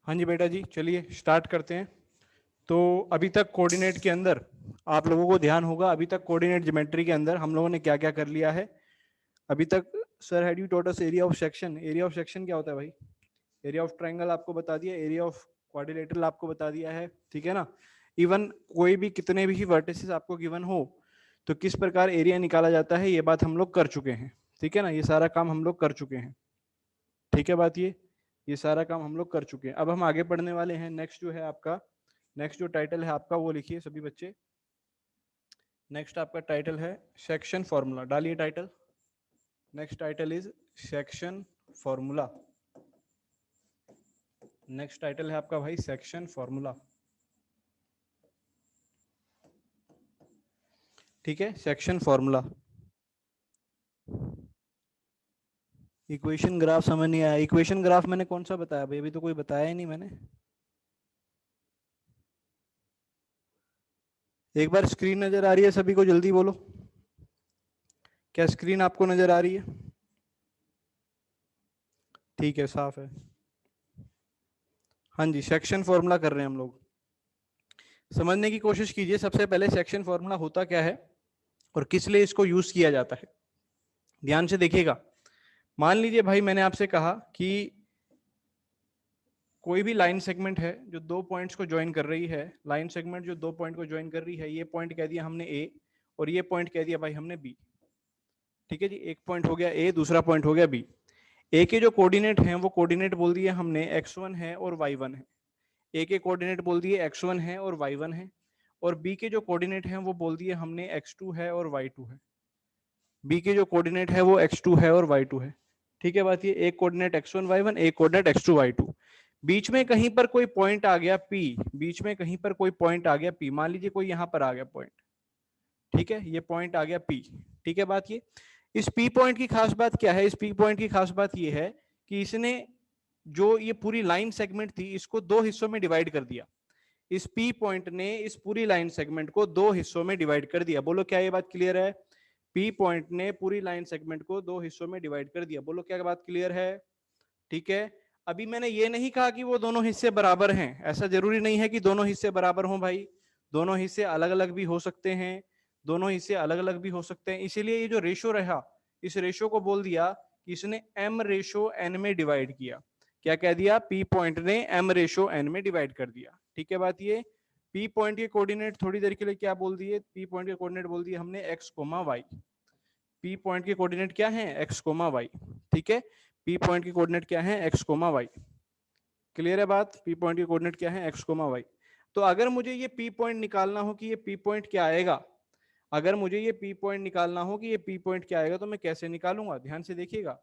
हाँ जी बेटा जी, चलिए स्टार्ट करते हैं। तो अभी तक कोऑर्डिनेट के अंदर आप लोगों को ध्यान होगा, अभी तक कोऑर्डिनेट ज्योमेट्री के अंदर हम लोगों ने क्या क्या कर लिया है अभी तक। Sir had you taught us area of section. Area of section क्या होता है भाई? एरिया ऑफ ट्रायंगल आपको बता दिया, एरिया ऑफ क्वाड्रिलेटरल आपको बता दिया है, ठीक है ना। इवन कोई भी कितने भी वर्टिसेस आपको गिवन हो तो किस प्रकार एरिया निकाला जाता है, ये बात हम लोग कर चुके हैं, ठीक है ना। ये सारा काम हम लोग कर चुके हैं, ठीक है बात। ये सारा काम हम लोग कर चुके हैं। अब हम आगे पढ़ने वाले हैं। नेक्स्ट जो है आपका, नेक्स्ट जो टाइटल है आपका वो लिखिए सभी बच्चे। नेक्स्ट आपका टाइटल है सेक्शन फॉर्मूला। डालिए title. Next title is section formula. Next title है आपका भाई सेक्शन फॉर्मूला, ठीक है। Section formula. इक्वेशन ग्राफ समझ नहीं आया? इक्वेशन ग्राफ मैंने कौन सा बताया भाई? अभी तो कोई बताया ही नहीं मैंने। एक बार स्क्रीन नजर आ रही है सभी को? जल्दी बोलो, क्या स्क्रीन आपको नजर आ रही है? ठीक है, साफ है। हाँ जी, सेक्शन फॉर्मूला कर रहे हैं हम लोग। समझने की कोशिश कीजिए सबसे पहले सेक्शन फॉर्मूला होता क्या है और किस लिए इसको यूज किया जाता है। ध्यान से देखिएगा। मान लीजिए भाई मैंने आपसे कहा कि कोई भी लाइन सेगमेंट है जो दो पॉइंट्स को ज्वाइन कर रही है। लाइन सेगमेंट जो दो पॉइंट को ज्वाइन कर रही है, ये पॉइंट कह दिया हमने ए और ये पॉइंट कह दिया भाई हमने बी, ठीक है जी। एक पॉइंट हो गया ए, दूसरा पॉइंट हो गया बी। ए के जो कोऑर्डिनेट हैं वो कोऑर्डिनेट बोल दिए हमने x1 है और y1 है। ए के कोऑर्डिनेट बोल दिए x1 है और y1 है, और बी के जो कोऑर्डिनेट हैं वो बोल दिए हमने x2 है और y2 है। बी के जो कोऑर्डिनेट है वो x2 है और y2 है, ठीक है बात। ये एक कोऑर्डिनेट x1 y1, एक कोऑर्डिनेट x2 y2। बीच में कहीं पर कोई पॉइंट आ गया P, बीच में कहीं पर कोई पॉइंट आ गया P, मान लीजिए कोई यहां पर आ गया पॉइंट, ठीक है। ये पॉइंट आ गया P, ठीक है बात। ये इस P पॉइंट की खास बात क्या है? इस P पॉइंट की खास बात ये है कि इसने जो ये पूरी लाइन सेगमेंट थी इसको दो हिस्सों में डिवाइड कर दिया। इस P पॉइंट ने इस पूरी लाइन सेगमेंट को दो हिस्सों में डिवाइड कर दिया। बोलो क्या ये बात क्लियर है? P पॉइंट ने पूरी लाइन सेगमेंट को दो हिस्सों में डिवाइड कर दिया। बोलो क्या बात क्लियर है? ठीक है। अभी मैंने ये नहीं कहा कि वो दोनों हिस्से बराबर हैं, ऐसा जरूरी नहीं है कि दोनों हिस्से बराबर हों भाई। दोनों हिस्से अलग अलग भी हो सकते हैं, दोनों हिस्से अलग अलग भी हो सकते हैं। इसीलिए ये जो रेशो रहा, इस रेशो को बोल दिया कि इसने m रेशो n में डिवाइड किया। क्या कह दिया? P पॉइंट ने m रेशो n में डिवाइड कर दिया, ठीक है बात। ये P पॉइंट के कोऑर्डिनेट थोड़ी देर के लिए क्या बोल दिए? P पॉइंट के कोऑर्डिनेट बोल दिए हमने x, y। P पॉइंट के कोऑर्डिनेट क्या है? x, y, ठीक है। P पॉइंट के कोऑर्डिनेट क्या है? x, y। क्लियर है बात? P पॉइंट के कोऑर्डिनेट क्या है? x, y। तो अगर मुझे ये P पॉइंट निकालना हो कि ये P पॉइंट क्या आएगा, अगर मुझे ये P पॉइंट निकालना हो कि ये P पॉइंट क्या आएगा, तो मैं कैसे निकालूंगा? ध्यान से देखिएगा।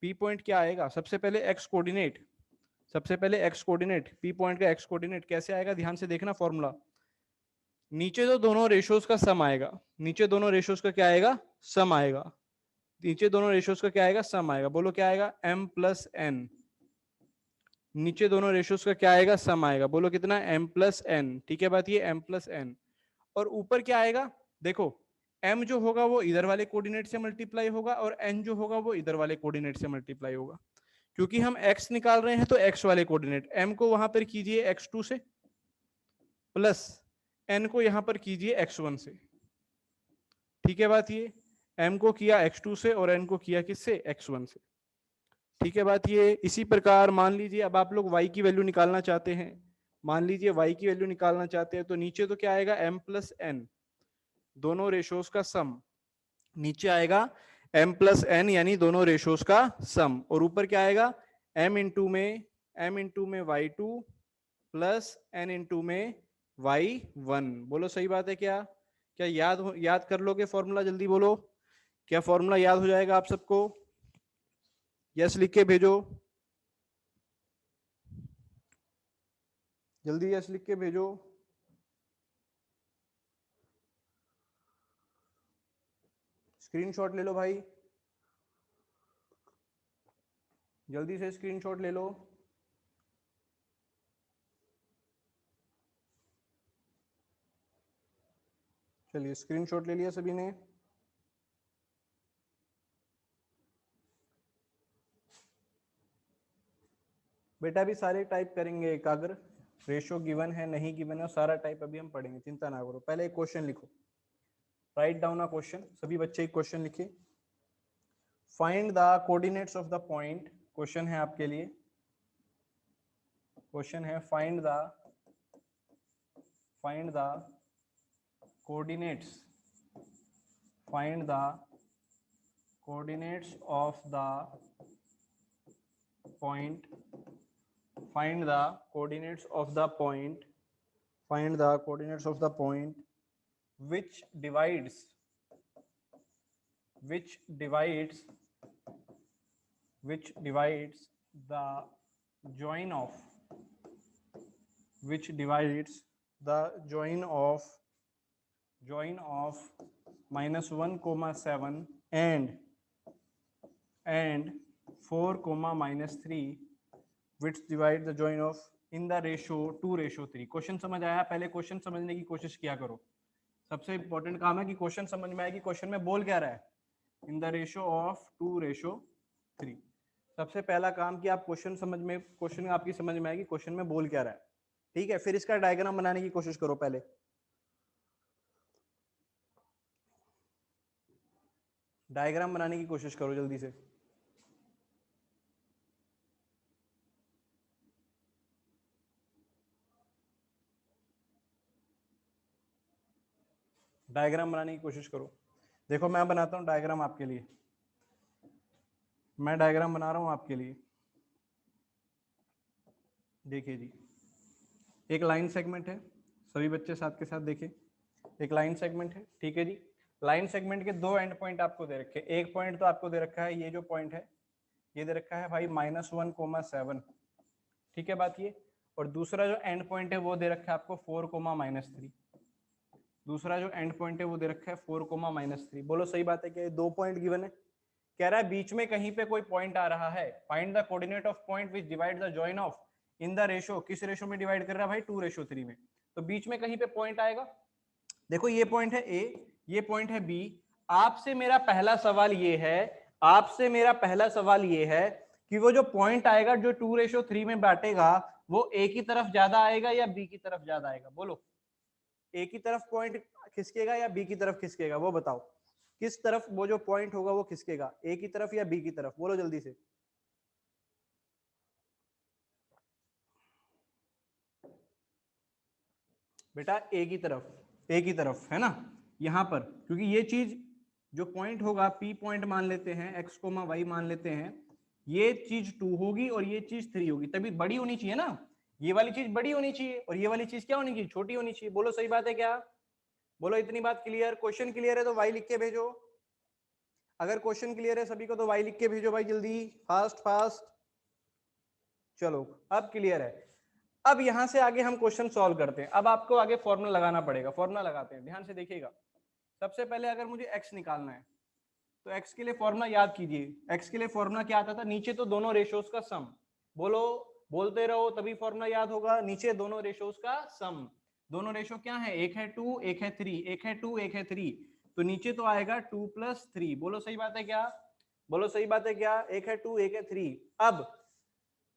P पॉइंट क्या आएगा? सबसे पहले x कोऑर्डिनेट, सबसे पहले x कोऑर्डिनेट, P पॉइंट का x कोऑर्डिनेट कैसे आएगा? ध्यान से देखना फॉर्मूला। नीचे तो दोनों रेशोज का सम आएगा, नीचे दोनों रेशोज का क्या आएगा? सम आएगा। नीचे दोनों रेशोज का क्या आएगा? सम आएगा। बोलो क्या आएगा? m plus n। नीचे दोनों रेशोज का क्या आएगा? सम आएगा। बोलो कितना? m प्लस n, ठीक है बात। ये m प्लस n। और ऊपर क्या आएगा? देखो, m जो होगा वो इधर वाले कोऑर्डिनेट से मल्टीप्लाई होगा और n जो होगा वो इधर वाले कोऑर्डिनेट से मल्टीप्लाई होगा। क्योंकि हम x निकाल रहे हैं तो x वाले कोऑर्डिनेट, m को वहां पर कीजिए x2 से, प्लस n को यहां पर कीजिए x1 से, ठीक है बात। ये m को किया x2 से और n को किया किससे? x1 से, ठीक है बात। ये इसी प्रकार मान लीजिए अब आप लोग y की वैल्यू निकालना चाहते हैं, मान लीजिए y की वैल्यू निकालना चाहते हैं, तो नीचे तो क्या आएगा? m प्लस n, दोनों रेशोज का सम। नीचे आएगा m प्लस n यानी दोनों रेशोज का सम, और ऊपर क्या आएगा? m इंटू में y2 प्लस n इंटू में y1। बोलो सही बात है क्या? क्या याद कर लोगे फॉर्मूला? जल्दी बोलो, क्या फॉर्मूला याद हो जाएगा आप सबको? यस लिख के भेजो, जल्दी यस लिख के भेजो। स्क्रीनशॉट ले लो भाई, जल्दी से स्क्रीनशॉट ले लो। चलिए स्क्रीनशॉट ले लिया सभी ने। बेटा अभी सारे टाइप करेंगे, एकाग्र रेशो गिवन है नहीं गिवन है, सारा टाइप अभी हम पढ़ेंगे, चिंता ना करो। पहले एक क्वेश्चन लिखो, राइट डाउन अ क्वेश्चन। सभी बच्चे एक क्वेश्चन लिखिए। Find the coordinates of the point, question है आपके लिए, क्वेश्चन है find the coordinates, find the coordinates of the point, find the coordinates of the point, find the coordinates of the point which divides the join of, which divides the join of -1, 7 and 4, -3, which divide the join of in the ratio 2:3। Question समझ आया? पहले question समझने की कोशिश किया करो, सबसे important काम है कि क्वेश्चन समझ में आए कि क्वेश्चन में बोल क्या रहा है, इन द रेशियो ऑफ 2:3। सबसे पहला काम कि आप क्वेश्चन समझ में, क्वेश्चन आपकी समझ में आएगी क्वेश्चन में बोल क्या रहा है, ठीक है। फिर इसका डायग्राम बनाने की कोशिश करो, पहले डायग्राम बनाने की कोशिश करो जल्दी से। डायग्राम बनाने की कोशिश करो। देखो मैं बनाता हूं डायग्राम आपके लिए, मैं डायग्राम बना रहा हूं आपके लिए। देखिए जी, एक लाइन सेगमेंट है, सभी बच्चे साथ के साथ देखें, एक लाइन सेगमेंट है, ठीक है जी। लाइन सेगमेंट के दो एंड पॉइंट आपको दे रखे, एक पॉइंट तो आपको दे रखा है, ये जो पॉइंट है ये दे रखा है भाई -1, 7, ठीक है बात ये। और दूसरा जो एंड पॉइंट है वो दे रखा है आपको 4, -3। दूसरा जो एंड पॉइंट है वो दे रखा है 4, -3। बोलो सही बात है क्या? ये दो पॉइंट गिवन है, कह रहा है बीच में कहीं पे कोई पॉइंट आ रहा है, find the coordinate of point which divide the join of in the ratio, किस रेशो में डिवाइड कर रहा है भाई? 2:3 में। तो बीच में कहीं पे पॉइंट आएगा, देखो ये पॉइंट है ए, ये पॉइंट है बी। आपसे मेरा पहला सवाल ये है, आपसे मेरा पहला सवाल ये है कि वो जो पॉइंट आएगा जो 2:3 में बांटेगा, वो ए की तरफ ज्यादा आएगा या बी की तरफ ज्यादा आएगा? बोलो, ए की तरफ पॉइंट खिसकेगा या बी की तरफ खिसकेगा? वो बताओ, किस तरफ वो जो पॉइंट होगा वो खिसकेगा, ए की तरफ या बी की तरफ? बोलो जल्दी से। बेटा ए की तरफ, ए की तरफ है ना, यहां पर, क्योंकि ये चीज जो पॉइंट होगा पी पॉइंट मान लेते हैं, x, y मान लेते हैं, ये चीज 2 होगी और ये चीज 3 होगी, तभी बड़ी होनी चाहिए ना, ये वाली चीज बड़ी होनी चाहिए और ये वाली चीज क्या होनी चाहिए? छोटी होनी चाहिए। बोलो सही बात है क्या? बोलो इतनी बात क्लियर? क्वेश्चन क्लियर है तो वाई लिख के भेजो, अगर क्वेश्चन क्लियर है सभी को तो वाई लिख के भेजो भाई जल्दी, फास्ट फास्ट। चलो अब क्लियर है। अब यहां से आगे हम क्वेश्चन सॉल्व करते हैं। अब आपको आगे फॉर्मूला लगाना पड़ेगा, फॉर्मूला लगाते हैं, ध्यान से देखिएगा। सबसे पहले अगर मुझे x निकालना है तो x के लिए फॉर्मूला याद कीजिए। x के लिए फॉर्मूला क्या आता था? नीचे तो दोनों रेशोज का सम, बोलो बोलते रहो तभी फॉर्मूला याद होगा। नीचे दोनों रेशोज का सम, दोनों रेशो क्या है? एक है 2, एक है 3, एक है 2, एक है 3, तो नीचे तो आएगा 2 + 3। बोलो सही बात है क्या? बोलो सही बात है क्या? एक है 2, एक है 3। अब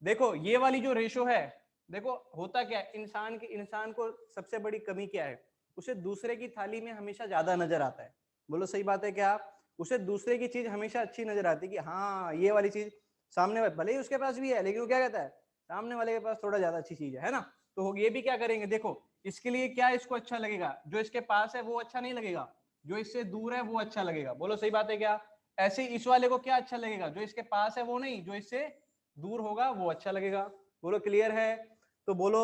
देखो ये वाली जो रेशो है, देखो होता क्या है, इंसान को सबसे बड़ी कमी क्या है? उसे दूसरे की थाली में हमेशा ज्यादा नजर आता है। बोलो सही बात है क्या? उसे दूसरे की चीज हमेशा अच्छी नजर आती है कि हाँ ये वाली चीज सामने वाले, भले ही उसके पास भी है लेकिन वो क्या कहता है, सामने वाले के पास थोड़ा ज्यादा अच्छी चीज है ना। तो ये भी क्या करेंगे, देखो इसके लिए क्या इसको अच्छा लगेगा? जो इसके पास है वो अच्छा नहीं लगेगा, जो इससे दूर है वो अच्छा लगेगा। बोलो सही बात है क्या? ऐसे इस वाले को क्या अच्छा लगेगा? जो इसके पास है वो नहीं, जो इससे दूर होगा वो अच्छा लगेगा। बोलो क्लियर है? तो बोलो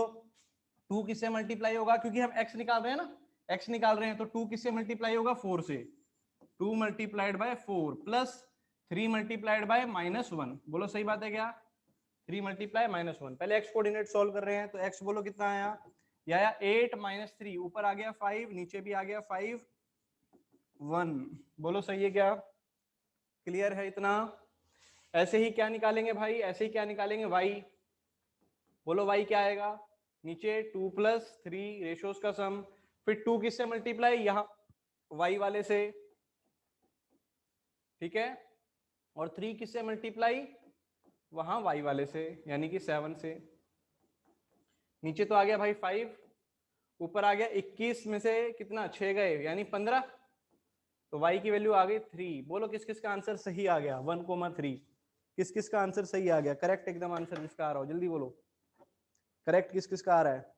2 किससे मल्टीप्लाई होगा? क्योंकि हम x निकाल रहे हैं ना, x निकाल रहे हैं, तो 2 किससे मल्टीप्लाई होगा? 4 से। 2 × 4 प्लस 3 × -1। बोलो सही बात है क्या? 3 × -1। पहले x कोऑर्डिनेट सॉल्व कर रहे हैं, तो x बोलो कितना आया? ये आया 8 - 3, ऊपर आ गया 5, नीचे भी आ गया 5, 1। बोलो सही है क्या? क्लियर है इतना? ऐसे ही क्या निकालेंगे भाई? ऐसे ही क्या निकालेंगे? y। बोलो y क्या आएगा? नीचे 2 + 3 रेशोज का सम, फिर 2 किससे मल्टीप्लाई? यहां y वाले से, ठीक है, और 3 किससे मल्टीप्लाई? वहां y वाले से, यानी कि 7 से। नीचे तो आ गया भाई 5, ऊपर आ गया 21 में से कितना 6 गए यानी 15, तो y की वैल्यू आ गई 3। बोलो किस किस का आंसर सही आ गया 1,3। किस किस का आंसर सही आ गया, करेक्ट एकदम आंसर जिसका आ रहा हो जल्दी बोलो, करेक्ट किस किस का आ रहा है।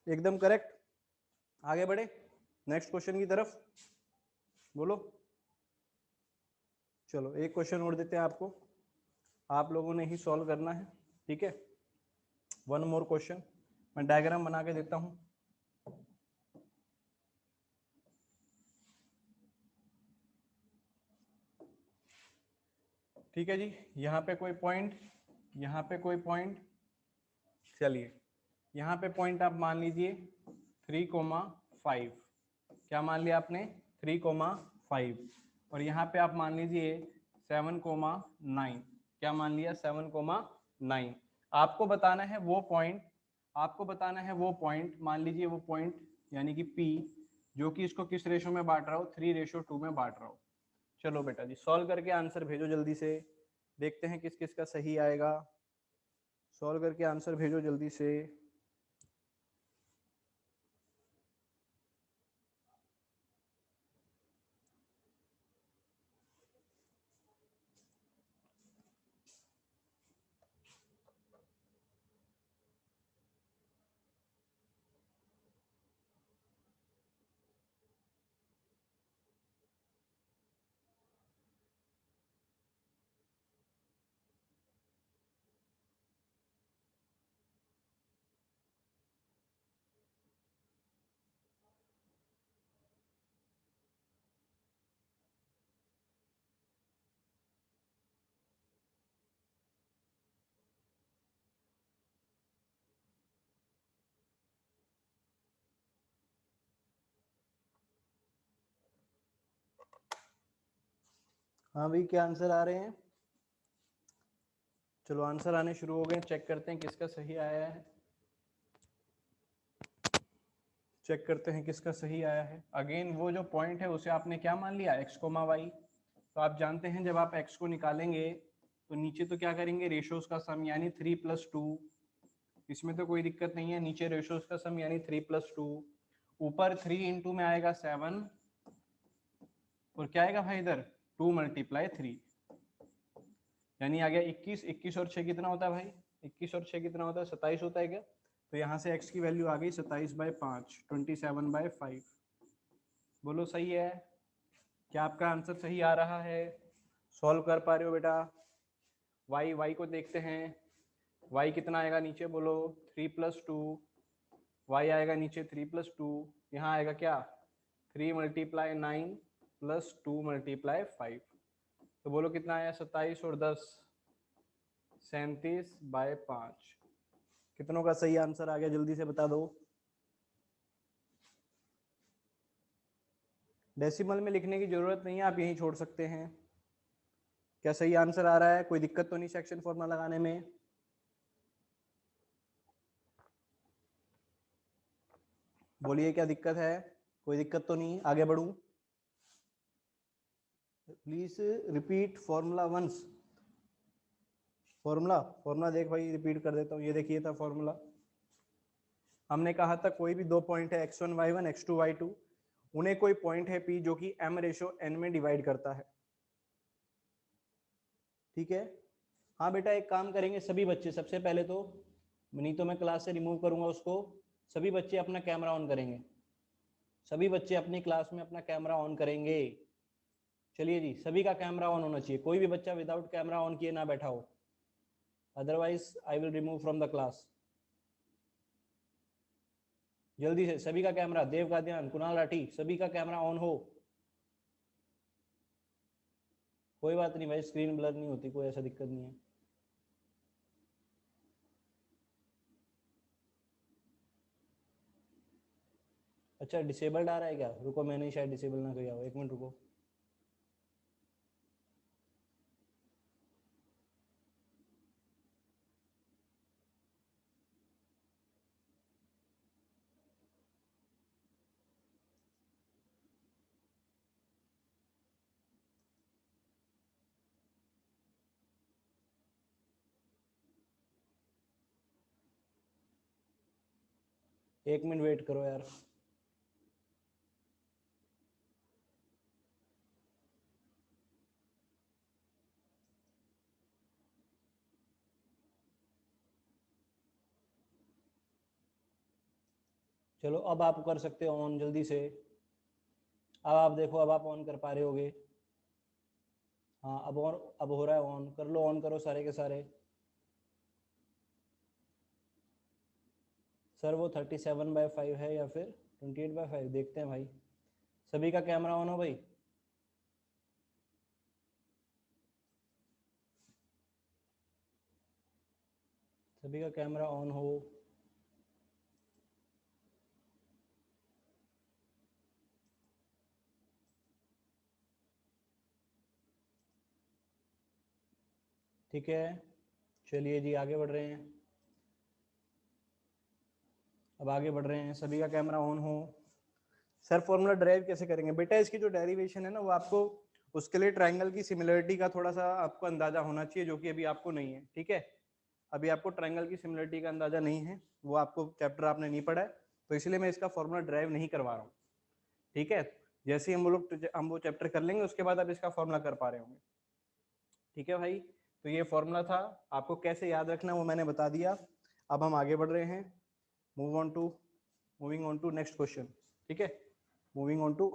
एकदम करेक्ट। आगे बढ़े नेक्स्ट क्वेश्चन की तरफ, बोलो। चलो एक क्वेश्चन और देते हैं आपको, आप लोगों ने ही सॉल्व करना है, ठीक है। वन मोर क्वेश्चन, मैं डायग्राम बना के देता हूं। ठीक है जी, यहाँ पे कोई पॉइंट, यहाँ पे कोई पॉइंट, चलिए यहाँ पे पॉइंट आप मान लीजिए 3,5, क्या मान लिया आपने 3,5, और यहाँ पे आप मान लीजिए 7,9, क्या मान लिया 7,9। आपको बताना है वो पॉइंट, आपको बताना है वो पॉइंट, मान लीजिए वो पॉइंट यानी कि P जो कि इसको किस रेशो में बांट रहा हो, 3:2 में बांट रहा हो। चलो बेटा जी सॉल्व करके आंसर भेजो जल्दी से, देखते हैं किस किस का सही आएगा। सॉल्व करके आंसर भेजो जल्दी से। हाँ भाई क्या आंसर आ रहे हैं, चलो आंसर आने शुरू हो गए, चेक करते हैं किसका सही आया है, चेक करते हैं किसका सही आया है। अगेन वो जो पॉइंट है उसे आपने क्या मान लिया x, y, तो आप जानते हैं जब आप x को निकालेंगे तो नीचे तो क्या करेंगे रेशोज का सम यानी 3+2, इसमें तो कोई दिक्कत नहीं है, नीचे रेशोज का सम यानी 3+2, ऊपर 3 इंटू में आएगा 7, और क्या आएगा भाई इधर 2 × 3, यानी आ गया 21। 21 और 6 कितना होता है भाई, 21 और 6 कितना होता है 27 होता है क्या, तो यहाँ से x की वैल्यू आ गई 27/5, 27/5। बोलो सही है, क्या आपका आंसर सही आ रहा है, सॉल्व कर पा रहे हो बेटा। y को देखते हैं, y कितना आएगा नीचे बोलो 3+2, y आएगा नीचे 3+2, यहाँ आएगा क्या 3 × 9 + 2 × 5, तो बोलो कितना आया 27 और 10 37/5। कितनों का सही आंसर आ गया जल्दी से बता दो। डेसिमल में लिखने की जरूरत नहीं है, आप यहीं छोड़ सकते हैं। क्या सही आंसर आ रहा है, कोई दिक्कत तो नहीं सेक्शन फॉर्मूला लगाने में। बोलिए क्या दिक्कत है, कोई दिक्कत तो नहीं, आगे बढ़ूं। Please repeat formula once. Formula formula देख भाई रिपीट कर देता हूँ, ये देखिए था फॉर्मूला। हमने कहा था कोई भी दो पॉइंट है x1 y1 x2 y2, उन्हें कोई पॉइंट है P जो कि m/n में डिवाइड करता है, ठीक है। हाँ बेटा एक काम करेंगे सभी बच्चे, सबसे पहले तो नहीं तो मैं क्लास से रिमूव करूंगा उसको, सभी बच्चे अपना कैमरा ऑन करेंगे, सभी बच्चे अपनी क्लास में अपना कैमरा ऑन करेंगे। चलिए जी सभी का कैमरा ऑन होना चाहिए, कोई भी बच्चा विदाउट कैमरा ऑन किए ना बैठा हो, otherwise I will remove from the class. जल्दी से सभी का कैमरा, देव का ध्यान, कुणाल राठी, सभी का कैमरा ऑन हो। कोई बात नहीं भाई स्क्रीन ब्लर नहीं होती, कोई ऐसा दिक्कत नहीं है। अच्छा डिसेबल्ड आ रहा है क्या, रुको मैंने शायद डिसेबल ना किया हो, एक मिनट रुको। 1 मिनट वेट करो यार। चलो अब आप कर सकते हो ऑन जल्दी से। अब आप देखो, अब आप ऑन कर पा रहे होगे। हाँ अब ऑन, अब हो रहा है ऑन, कर लो, ऑन करो सारे के सारे। सर वो 37/5 है या फिर 28/5, देखते हैं भाई। सभी का कैमरा ऑन हो भाई। सभी का कैमरा ऑन हो। ठीक है, चलिए जी आगे बढ़ रहे हैं। अब आगे बढ़ रहे हैं, सभी का कैमरा ऑन हो। सर फॉर्मूला ड्राइव कैसे करेंगे बेटा? इसकी जो डेरिवेशन है ना, वो आपको उसके लिए ट्राइंगल की सिमिलरिटी का थोड़ा सा आपको अंदाजा होना चाहिए, जो कि अभी आपको नहीं है। ठीक है, अभी आपको ट्राइंगल की सिमिलरिटी का अंदाजा नहीं है, वो आपको चैप्टर आपने नहीं पढ़ा है, तो इसलिए मैं इसका फॉर्मूला ड्राइव नहीं करवा रहा हूँ। ठीक है, जैसे ही हम वो चैप्टर कर लेंगे उसके बाद आप इसका फॉर्मूला कर पा रहे होंगे। ठीक है भाई, तो ये फॉर्मूला था, आपको कैसे याद रखना वो मैंने बता दिया। अब हम आगे बढ़ रहे हैं, moving on to next question. ठीक है, moving on to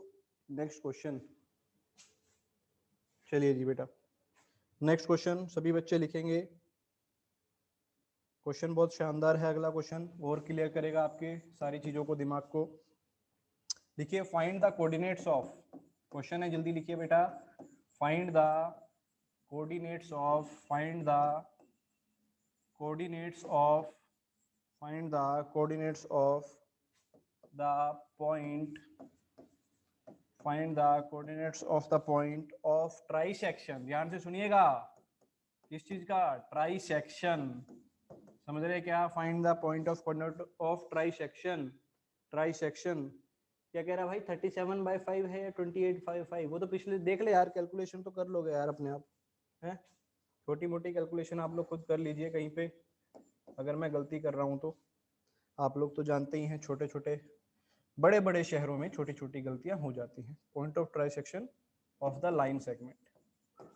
next question. चलिए जी बेटा, नेक्स्ट क्वेश्चन सभी बच्चे लिखेंगे। क्वेश्चन बहुत शानदार है, अगला क्वेश्चन और क्लियर करेगा आपके सारी चीजों को, दिमाग को। लिखिए, find the coordinates of, question है, जल्दी लिखिए बेटा। Find the coordinates of, find the coordinates of, find the coordinates of the point, find the coordinates of the point of trisection. ध्यान से सुनिएगा, किस चीज का? ट्राइसेक्शन। समझ रहे क्या? Find the point of coordinate of trisection. Trisection क्या कह रहा है भाई? 37/5 है या 28/5? वो तो पिछले देख ले यार, कैलकुलेशन तो कर लोगे यार अपने आप, है? छोटी मोटी कैलकुलेशन आप लोग खुद कर लीजिए कहीं पे, अगर मैं गलती कर रहा हूँ तो। आप लोग तो जानते ही हैं, छोटे छोटे बड़े बड़े शहरों में छोटी छोटी गलतियां हो जाती हैं। Point of trisection of the line segment,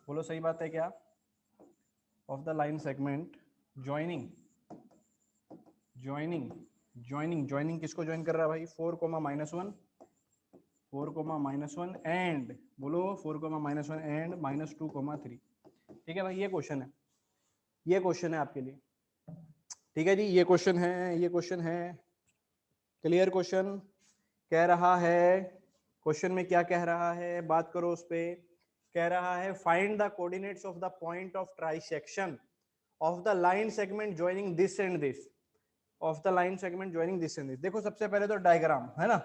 बोलो सही बात है क्या? Of the line segment joining, joining joining joining किसको ज्वाइन कर रहा है भाई? 4, -1, 4, -1 एंड, बोलो 4, -1 एंड -2, 3। ठीक है भाई, ये क्वेश्चन है, ये क्वेश्चन है आपके लिए। ठीक है जी, ये क्वेश्चन है, ये क्वेश्चन है। क्लियर? क्वेश्चन कह रहा है, क्वेश्चन में क्या कह रहा है, बात करो उस पे। कह रहा है find the coordinates of the point of trisection of the line segment joining this and this, of the line segment joining this and this. देखो सबसे पहले तो डायग्राम है ना,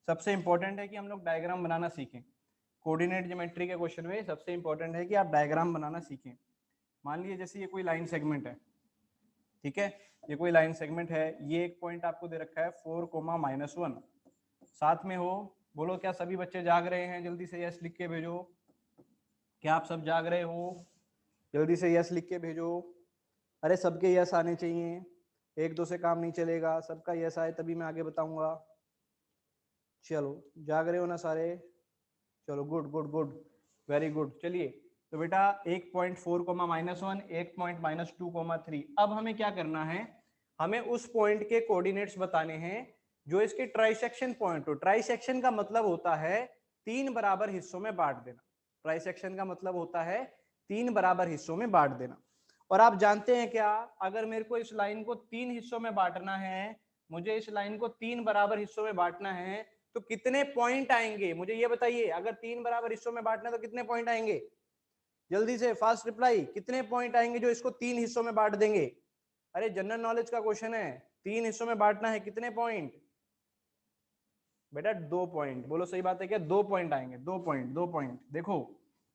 सबसे इंपॉर्टेंट है कि हम लोग डायग्राम बनाना सीखें। कोऑर्डिनेट ज्योमेट्री के क्वेश्चन में सबसे इंपॉर्टेंट है कि आप डायग्राम बनाना सीखें। मान लीजिए जैसे ये कोई लाइन सेगमेंट है, ठीक है, ये कोई लाइन सेगमेंट है, ये एक पॉइंट आपको दे रखा है 4, -1, साथ में हो। बोलो क्या सभी बच्चे जाग रहे हैं? जल्दी से यस लिख के भेजो। क्या आप सब जाग रहे हो? जल्दी से यस लिख के भेजो। अरे सबके यस आने चाहिए, एक दो से काम नहीं चलेगा, सबका यस आए तभी मैं आगे बताऊंगा। चलो जाग रहे हो ना सारे? चलो good good good, very good. चलिए तो बेटा 1.4, -1, 1.-2, 3। अब हमें क्या करना है? हमें उस पॉइंट के कोऑर्डिनेट्स बताने हैं जो इसके ट्राइसेक्शन पॉइंट हो। ट्राइसेक्शन का मतलब होता है 3 बराबर हिस्सों में बांट देना। ट्राइसेक्शन का मतलब होता है 3 बराबर हिस्सों में बांट देना। और आप जानते हैं क्या, अगर मेरे को इस लाइन को 3 हिस्सों में बांटना है, मुझे इस लाइन को 3 बराबर हिस्सों में बांटना है, तो कितने पॉइंट आएंगे मुझे ये बताइए। अगर 3 बराबर हिस्सों में बांटना है तो कितने पॉइंट आएंगे? जल्दी से फास्ट रिप्लाई, कितने पॉइंट आएंगे जो इसको 3 हिस्सों में बांट देंगे? अरे जनरल नॉलेज का क्वेश्चन है, 3 हिस्सों में बांटना है, कितने पॉइंट? बेटा 2 पॉइंट। बोलो सही बात है क्या? 2 पॉइंट आएंगे, 2 पॉइंट, 2 पॉइंट। देखो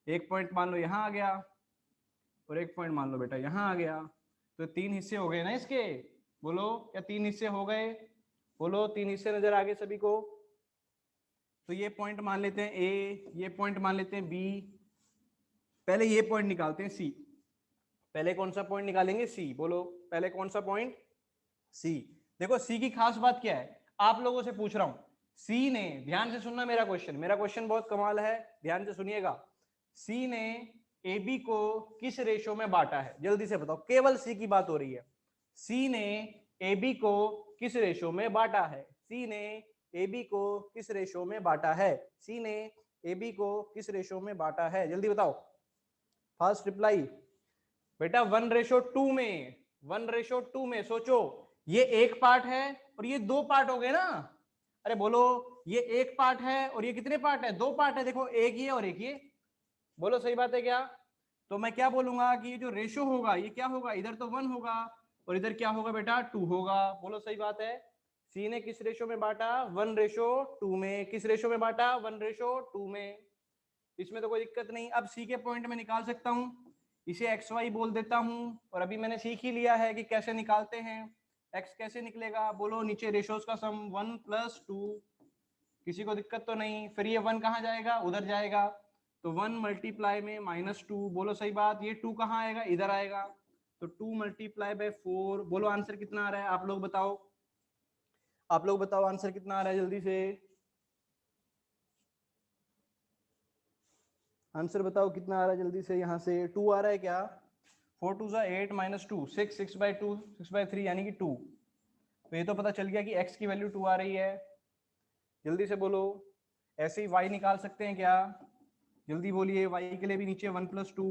एक पॉइंट मान लो यहाँ आ गया, और एक पॉइंट मान लो बेटा यहाँ आ गया, तो 3 हिस्से हो गए ना इसके। बोलो क्या 3 हिस्से हो गए? बोलो 3 हिस्से नजर आ गए सभी को? तो ये पॉइंट मान लेते हैं ए, ये पॉइंट मान लेते हैं बी, पहले ये पॉइंट निकालते हैं सी। पहले कौन सा पॉइंट निकालेंगे? सी। बोलो पहले कौन सा पॉइंट? सी। देखो सी की खास बात क्या है, आप लोगों से पूछ रहा हूं, सी ने, ध्यान से सुनना मेरा क्वेश्चन बहुत कमाल है, ध्यान से सुनिएगा। सी ने ए बी को किस रेशो में बांटा है, जल्दी से बताओ, केवल सी की बात हो रही है। सी ने ए बी को किस रेशो में बांटा है, सी ने ए बी को किस रेशो में बांटा है, सी ने ए बी को किस रेशो में बांटा है, जल्दी बताओ, फास्ट रिप्लाई। बेटा 1:2 में, 1:2 में। सोचो, ये एक पार्ट है और ये दो पार्ट हो गए ना। अरे बोलो, ये एक पार्ट है और ये कितने पार्ट है, दो पार्ट है। देखो, एक ये और एक ये, बोलो सही बात है क्या? तो मैं क्या बोलूंगा कि ये जो रेशो होगा ये क्या होगा, इधर तो 1 होगा और इधर क्या होगा बेटा, 2 होगा। बोलो सही बात है। सी ने किस रेशो में बांटा, 1:2 में। किस रेशो में बांटा, 1:2 में। इसमें तो कोई दिक्कत नहीं। अब सी के पॉइंट में निकाल सकता हूं, इसे एक्स वाई बोल देता हूं, और अभी मैंने सीख ही लिया है कि कैसे निकालते हैं। एक्स कैसे निकलेगा, बोलो, नीचे रेशोज का सम 1+2, किसी को दिक्कत तो नहीं। फिर ये 1 कहाँ जाएगा, उधर जाएगा, तो 1 मल्टीप्लाई में -2, बोलो सही बात। ये 2 कहाँ आएगा, इधर आएगा, तो 2 मल्टीप्लाई बाय 4। बोलो आंसर कितना आ रहा है, आप लोग बताओ, आप लोग बताओ आंसर कितना आ रहा है, जल्दी से आंसर बताओ कितना आ रहा है, जल्दी से। यहाँ से 2 आ रहा है क्या, 4 2 8 -2, 6, 6/2, 6/3 यानी कि 2। तो ये तो पता चल गया कि x की वैल्यू 2 आ रही है। जल्दी से बोलो, ऐसे ही y निकाल सकते हैं क्या, जल्दी बोलिए। y के लिए भी नीचे 1+2,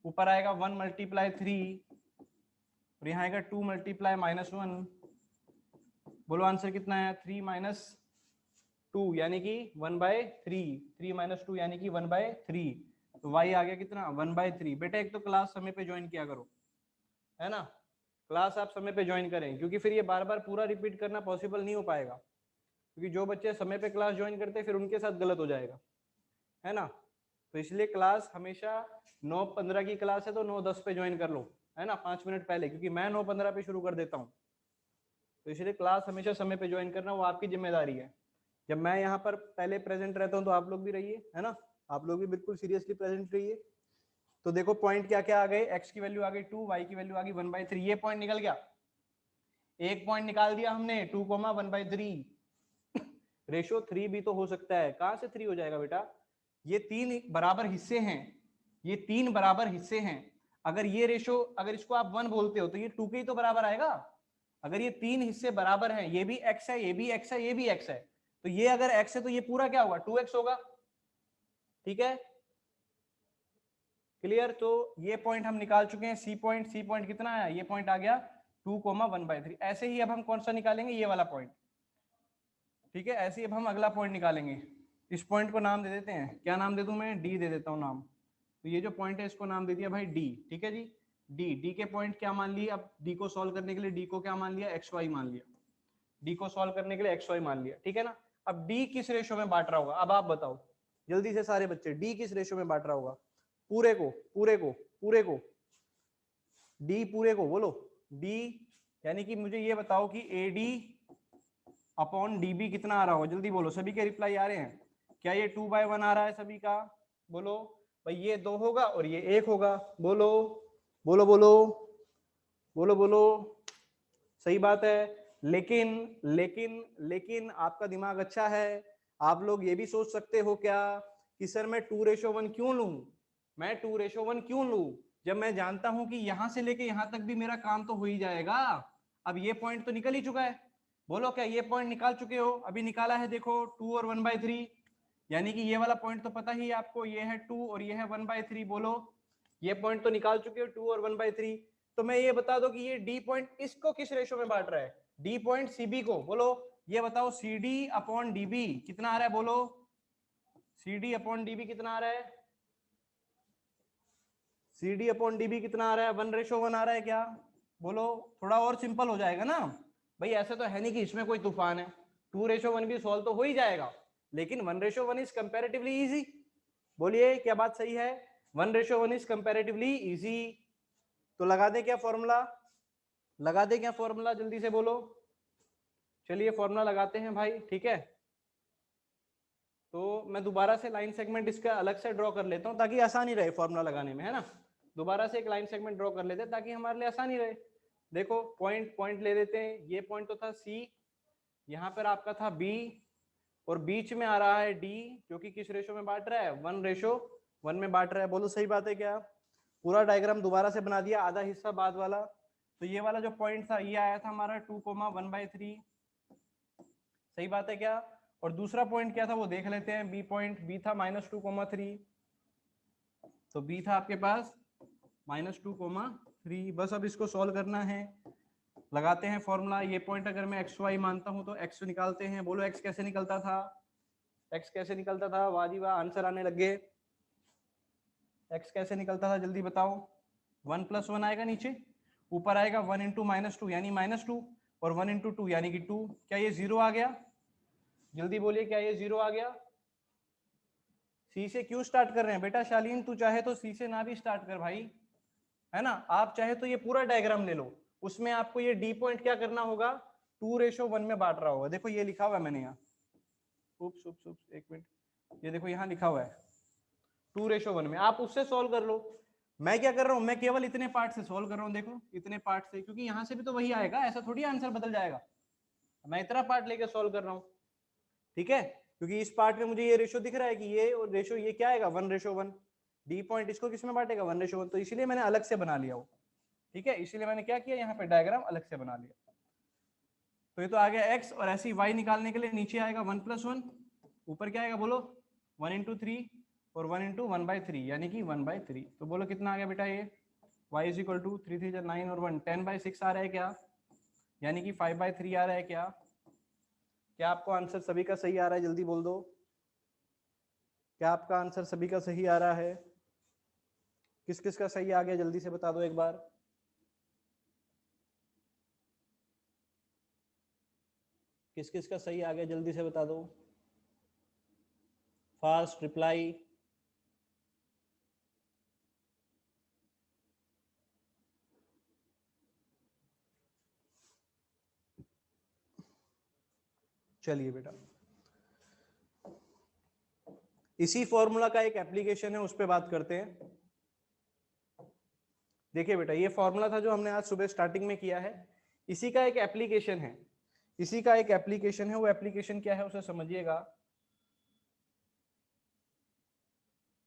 ऊपर आएगा 1 मल्टीप्लाई 3 और यहाँ आएगा 2 मल्टीप्लाई -1। बोलो आंसर कितना है, 3 - 2 यानी कि 1/3, 3 - 2 यानी कि 1/3। तो y आ गया कितना, 1/3। बेटा एक तो क्लास समय पे ज्वाइन किया करो, है ना, क्लास आप समय पे ज्वाइन करें, क्योंकि फिर ये बार बार पूरा रिपीट करना पॉसिबल नहीं हो पाएगा। क्योंकि जो बच्चे समय पे क्लास ज्वाइन करते हैं फिर उनके साथ गलत हो जाएगा, है ना। तो इसलिए क्लास हमेशा 9:15 की क्लास है तो 9:10 पे ज्वाइन कर लो, है ना, 5 मिनट पहले, क्योंकि मैं 9:15 पे शुरू कर देता हूँ। तो इसलिए क्लास हमेशा समय पे ज्वाइन करना वो आपकी जिम्मेदारी है। जब मैं यहाँ पर पहले प्रेजेंट रहता हूँ तो आप लोग भी रहिए, है ना, आप लोग भी बिल्कुल सीरियसली प्रेजेंट रहिए। तो देखो पॉइंट क्या क्या आ गए, x की वैल्यू आ गई 2, y की वैल्यू आ गई 1/3। ये पॉइंट निकल गया, एक पॉइंट निकाल दिया हमने, 2, 1/3। रेशो 3 भी तो हो सकता है, कहां से 3 हो जाएगा बेटा, ये 3 बराबर हिस्से हैं, ये 3 बराबर हिस्से हैं। अगर ये रेशो, अगर इसको आप 1 बोलते हो तो ये 2 के ही तो बराबर आएगा। अगर ये 3 हिस्से बराबर हैं, ये भी x है, ये भी x है, ये भी x है, तो ये अगर x है तो ये पूरा क्या होगा, 2x होगा। ठीक है, क्लियर। तो ये पॉइंट हम निकाल चुके हैं, सी पॉइंट। सी पॉइंट कितना आया, ये पॉइंट आ गया 2, 1/3। ऐसे ही अब हम कौन सा निकालेंगे, ये वाला पॉइंट। ठीक है, ऐसे ही अब हम अगला पॉइंट निकालेंगे। इस पॉइंट को नाम दे देते हैं, क्या नाम दे दूं मैं, डी दे देता हूं नाम। तो ये जो पॉइंट है इसको नाम दे दिया भाई डी। ठीक है जी, डी। डी के पॉइंट क्या मान लिए, अब डी को सॉल्व करने के लिए डी को क्या मान लिया, एक्स वाई मान लिया। डी को सॉल्व करने के लिए एक्स वाई मान लिया, ठीक है ना। अब डी किस रेशो में बांट रहा होगा, अब आप बताओ जल्दी से सारे बच्चे, डी किस रेशो में बांट रहा होगा, पूरे को, पूरे को, पूरे को, डी पूरे को, बोलो डी। यानी कि मुझे ये बताओ कि ए डी अपॉन डीबी कितना आ रहा होगा, जल्दी बोलो, सभी के रिप्लाई आ रहे हैं क्या, ये 2/1 आ रहा है सभी का, बोलो भाई। ये 2 होगा और ये 1 होगा, बोलो बोलो बोलो बोलो बोलो, सही बात है। लेकिन लेकिन लेकिन आपका दिमाग अच्छा है, आप लोग ये भी सोच सकते हो क्या कि सर मैं 2:1 क्यों लूं, मैं 2:1 क्यों लूं, जब मैं जानता हूं कि यहां से लेके यहां तक भी मेरा काम तो हो ही जाएगा। अब ये पॉइंट तो निकल ही चुका है, बोलो क्या ये पॉइंट निकाल चुके हो, अभी निकाला है, देखो 2 और 1/3, यानी कि ये वाला पॉइंट तो पता ही है आपको, ये है 2 और ये है 1/3। बोलो ये पॉइंट तो निकाल चुके हो, 2 और 1/3। तो मैं ये बता दो कि ये डी पॉइंट इसको किस रेशो में बांट रहा है, डी पॉइंट सीबी को। बोलो ये बताओ, सी डी अपॉन डीबी कितना आ रहा है, बोलो सी डी अपॉन डीबी कितना आ रहा है, सी डी अपॉन डीबी कितना आ रहा है, 1:1 आ रहा है क्या, बोलो। थोड़ा और सिंपल हो जाएगा ना भाई, ऐसे तो है नहीं कि इसमें कोई तूफान है, 2:1 भी सॉल्व तो हो ही जाएगा, लेकिन 1:1 इज कंपैरेटिवली इजी। बोलिए क्या बात सही है, 1:1 इज कंपैरेटिवली इजी। तो लगा दे क्या फॉर्मूला, लगा दे क्या फॉर्मूला, जल्दी से बोलो। चलिए फॉर्मूला लगाते हैं भाई, ठीक है। तो मैं दोबारा से लाइन सेगमेंट इसका अलग से ड्रॉ कर लेता हूं ताकि आसानी रहे फॉर्मूला लगाने में, है ना। दोबारा से एक लाइन सेगमेंट ड्रॉ कर लेते हैं ताकि हमारे लिए आसानी रहे। देखो पॉइंट पॉइंट ले लेते हैं, ये पॉइंट तो था सी, यहाँ पर आपका था b, और बीच में आ रहा है d, जो कि किस रेशो में बांट रहा है, 1:1 में बांट रहा है। बोलो सही बात है क्या? पूरा डायग्राम दोबारा से बना दिया, आधा हिस्सा बाद वाला। तो ये वाला जो पॉइंट था ये आया था हमारा 2,1/3, सही बात है क्या? और दूसरा पॉइंट क्या था वो देख लेते हैं, बी पॉइंट, बी था -2,3, तो बी था आपके पास -2,3। बस अब इसको सॉल्व करना है, लगाते हैं फॉर्मूला। ये पॉइंट अगर मैं एक्स वाई मानता हूं तो एक्स निकालते हैं। बोलो एक्स कैसे निकलता था, एक्स कैसे निकलता था? वाह जी वाह, आंसर आने लग गए। एक्स कैसे निकलता था जल्दी बताओ। 1 + 1 आएगा नीचे, ऊपर आएगा 1 × -2 यानी -2, और 1 × 2 यानी कि 2। क्या ये 0 आ गया? जल्दी बोलिए, क्या ये 0 आ गया? सी से क्यों स्टार्ट कर रहे हैं बेटा? शालीन तू चाहे तो सी से ना भी स्टार्ट कर भाई, है ना। आप चाहे तो ये पूरा डायग्राम ले लो, उसमें आपको ये डी पॉइंट क्या करना होगा, 2:1 में बांट रहा होगा। देखो ये लिखा हुआ है मैंने यहाँ, उप्स उप्स उप्स, एक मिनट, ये देखो यहाँ लिखा हुआ है 2:1 में। आप उससे सॉल्व कर लो। मैं क्या कर रहा हूँ, मैं केवल इतने पार्ट से सॉल्व कर रहा हूँ। देखो इतने पार्ट से, क्योंकि यहाँ से भी तो वही आएगा, ऐसा थोड़ी आंसर बदल जाएगा। मैं इतना पार्ट लेकर सॉल्व कर रहा हूँ, ठीक है। क्योंकि इस पार्ट में मुझे ये रेशो दिख रहा है कि ये और रेशो ये क्या आएगा, 1:1। डी पॉइंट इसको किस में बांटेगा, 1:1, तो इसीलिए मैंने अलग से बना लिया वो, ठीक है। इसीलिए मैंने क्या किया, यहाँ पे डायग्राम अलग से बना लिया। तो ये तो आ गया x, और ऐसे ही y निकालने के लिए नीचे आएगा 1 + 1, ऊपर क्या आएगा बोलो, 1 × 3 और 1 × 1/3 यानी कि 1/3। तो बोलो कितना आ गया बेटा ये, y = 3 3 9 और 1 10/6 आ रहा है क्या, यानी कि 5/3 आ रहा है क्या? क्या आपको आंसर सभी का सही आ रहा है, जल्दी बोल दो। क्या आपका आंसर सभी का सही आ रहा है? किस किस का सही आ गया जल्दी से बता दो एक बार। किस किस का सही आ गया जल्दी से बता दो, फास्ट रिप्लाई। चलिए बेटा, इसी फॉर्मूला का एक एप्लीकेशन है, उस पर बात करते हैं। देखिए बेटा, ये फॉर्मूला था जो हमने आज सुबह स्टार्टिंग में किया है, इसी का एक एप्लीकेशन है, इसी का एक एप्लीकेशन है। वो एप्लीकेशन क्या है उसे समझिएगा,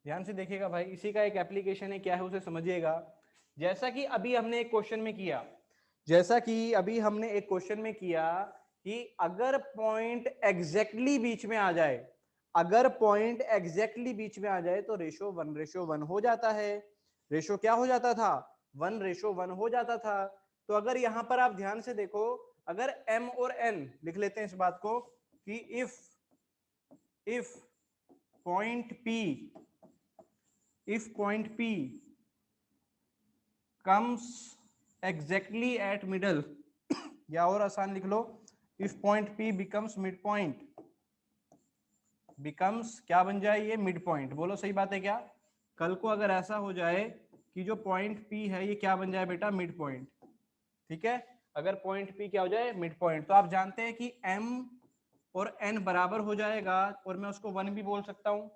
ध्यान से देखिएगा भाई। इसी का एक एप्लीकेशन है, क्या है उसे समझिएगा। जैसा कि अभी हमने एक क्वेश्चन में किया, जैसा कि अभी हमने एक क्वेश्चन में किया कि अगर पॉइंट एग्जैक्टली बीच में आ जाए, अगर पॉइंट एग्जैक्टली बीच में आ जाए तो रेशो 1:1 हो जाता है। रेशो क्या हो जाता था, 1:1 हो जाता था। तो अगर यहां पर आप ध्यान से देखो, अगर m और n लिख लेते हैं इस बात को कि if point P comes exactly at middle, या और आसान लिख लो, if point P becomes mid point, becomes क्या बन जाए ये, मिड पॉइंट। बोलो सही बात है क्या? कल को अगर ऐसा हो जाए कि जो पॉइंट P है ये क्या बन जाए बेटा, मिड पॉइंट, ठीक है। अगर पॉइंट P क्या हो जाए, मिड पॉइंट, तो आप जानते हैं कि M और N बराबर हो जाएगा, और मैं उसको 1 भी बोल सकता हूं।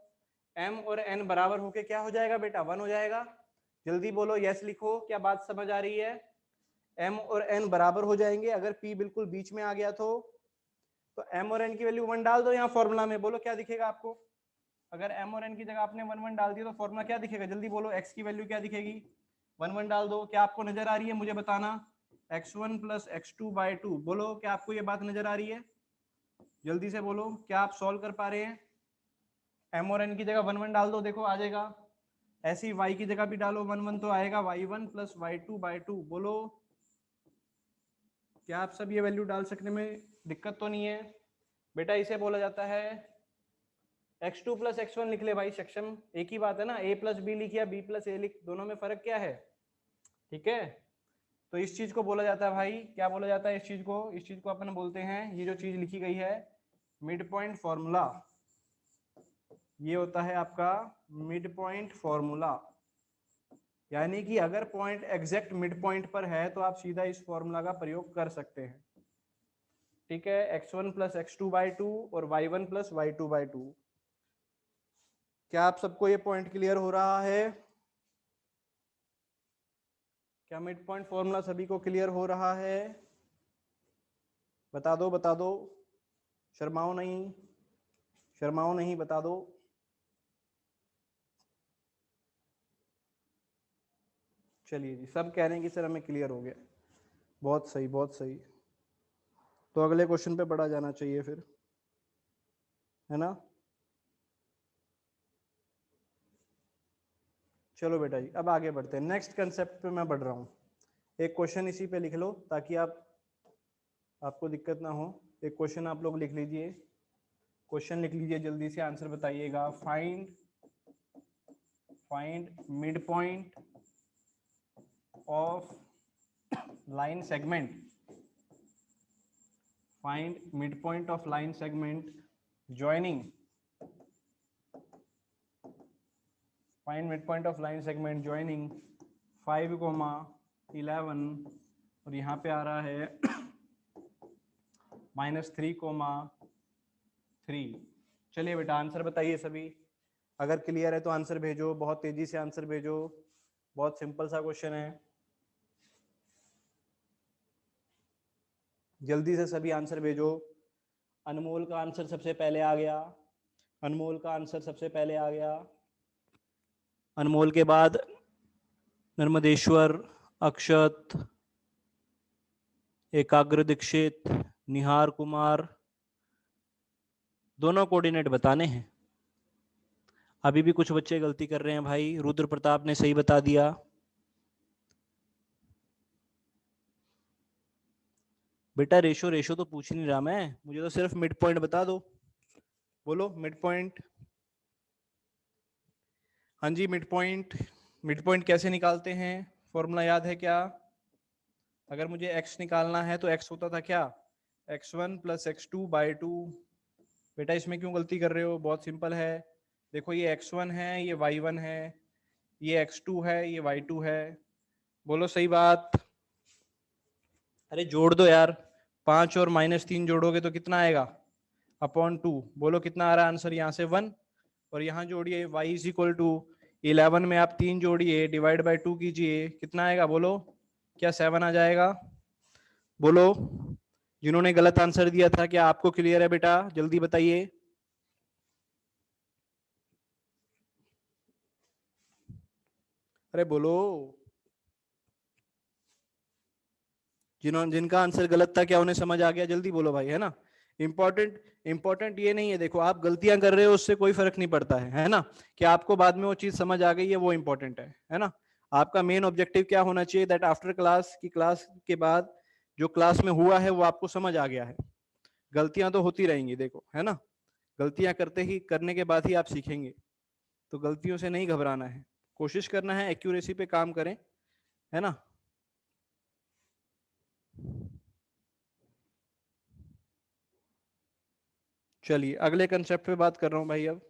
M और N बराबर होके क्या हो जाएगा बेटा, 1 हो जाएगा। जल्दी बोलो, यस लिखो, क्या बात समझ आ रही है? M और N बराबर हो जाएंगे अगर P बिल्कुल बीच में आ गया तो M और N की वैल्यू 1 डाल दो यहाँ फॉर्मूला में। बोलो क्या दिखेगा आपको, अगर M और N की जगह आपने 1 1 डाल दिया तो फॉर्मूला क्या दिखेगा, जल्दी बोलो। x की वैल्यू क्या दिखेगी, 1 1 डाल दो। क्या आपको नजर आ रही है, मुझे बताना। x1 + x2/2, बोलो क्या आपको ये बात नजर आ रही है, जल्दी से बोलो, क्या आप सॉल्व कर पा रहे हैं? M और N की जगह 1 1 डाल दो, देखो आ जाएगा। ऐसे ही y की जगह भी डालो 1 1 तो आएगा y1 + y2/2। बोलो क्या आप सब ये वैल्यू डाल सकने में दिक्कत तो नहीं है बेटा? इसे बोला जाता है x2 + x1 लिख ले भाई, सक्षम एक ही बात है ना। a + b लिख या b + a लिख, दोनों में फर्क क्या है, ठीक है। तो इस चीज को बोला जाता है भाई, क्या बोला जाता है इस चीज को, इस चीज को अपन बोलते हैं, ये जो चीज लिखी गई है मिड पॉइंट फॉर्मूला, ये होता है आपका मिड पॉइंट फॉर्मूला। यानी कि अगर पॉइंट एग्जैक्ट मिड पॉइंट पर है तो आप सीधा इस फॉर्मूला का प्रयोग कर सकते हैं, ठीक है। x1 + x2/2 और y1 + y2/2। क्या आप सबको ये पॉइंट क्लियर हो रहा है? क्या मिड पॉइंट फॉर्मूला सभी को क्लियर हो रहा है? बता दो बता दो। शर्माओ नहीं, शर्माओ नहीं, बता दो। चलिए जी, सब कह रहे हैं कि सर हमें क्लियर हो गया। बहुत सही, बहुत सही। तो अगले क्वेश्चन पे बढ़ा जाना चाहिए फिर, है ना। चलो बेटा जी, अब आगे बढ़ते हैं। नेक्स्ट कंसेप्ट पे मैं बढ़ रहा हूँ। एक क्वेश्चन इसी पे लिख लो ताकि आपको दिक्कत ना हो। एक क्वेश्चन आप लोग लिख लीजिए। क्वेश्चन लिख लीजिए, जल्दी से आंसर बताइएगा। Find mid point of line segment. Find mid point of line segment joining. Find mid point of line segment joining 5,11 और यहाँ पे आ रहा है -3,3। चलिए बेटा आंसर बताइए सभी। अगर क्लियर है तो आंसर भेजो, बहुत तेजी से आंसर भेजो। बहुत सिंपल सा क्वेश्चन है, जल्दी से सभी आंसर भेजो। अनमोल का आंसर सबसे पहले आ गया। अनमोल का आंसर सबसे पहले आ गया। अनमोल के बाद नर्मदेश्वर, अक्षत, एकाग्र दीक्षित, निहार कुमार, दोनों कोऑर्डिनेट बताने हैं। अभी भी कुछ बच्चे गलती कर रहे हैं भाई। रुद्र प्रताप ने सही बता दिया। बेटा रेशो रेशो तो पूछ नहीं रहा मैं, मुझे तो सिर्फ मिड पॉइंट बता दो। बोलो मिड पॉइंट। हाँ जी, मिड पॉइंट। मिड पॉइंट कैसे निकालते हैं, फॉर्मूला याद है क्या? अगर मुझे x निकालना है तो x होता था क्या, x1 + x2/2। बेटा इसमें क्यों गलती कर रहे हो, बहुत सिंपल है। देखो ये x1 है, ये y1 है, ये x2 है, ये y2 है। बोलो सही बात। अरे जोड़ दो यार, 5 और -3 जोड़ोगे तो कितना आएगा, /2। बोलो कितना आ रहा है आंसर, यहाँ से 1 और यहाँ जोड़िए y = 11 में आप 3 जोड़िए, /2 कीजिए, कितना आएगा बोलो, क्या 7 आ जाएगा? बोलो जिन्होंने गलत आंसर दिया था, क्या आपको क्लियर है बेटा, जल्दी बताइए। अरे बोलो, जिनका आंसर गलत था क्या उन्हें समझ आ गया, जल्दी बोलो भाई, है ना। इंपॉर्टेंट ये नहीं है, देखो आप गलतियां कर रहे हो उससे कोई फर्क नहीं पड़ता है ना। कि आपको बाद में वो चीज समझ आ गई है, वो इंपॉर्टेंट है ना। आपका मेन ऑब्जेक्टिव क्या होना चाहिए, दैट आफ्टर क्लास की, क्लास के बाद जो क्लास में हुआ है वो आपको समझ आ गया है। गलतियां तो होती रहेंगी देखो, है ना। गलतियां करने के बाद ही आप सीखेंगे। तो गलतियों से नहीं घबराना है, कोशिश करना है एक्यूरेसी पे काम करें, है ना। चलिए अगले कंसेप्ट पे बात कर रहा हूं भाई अब।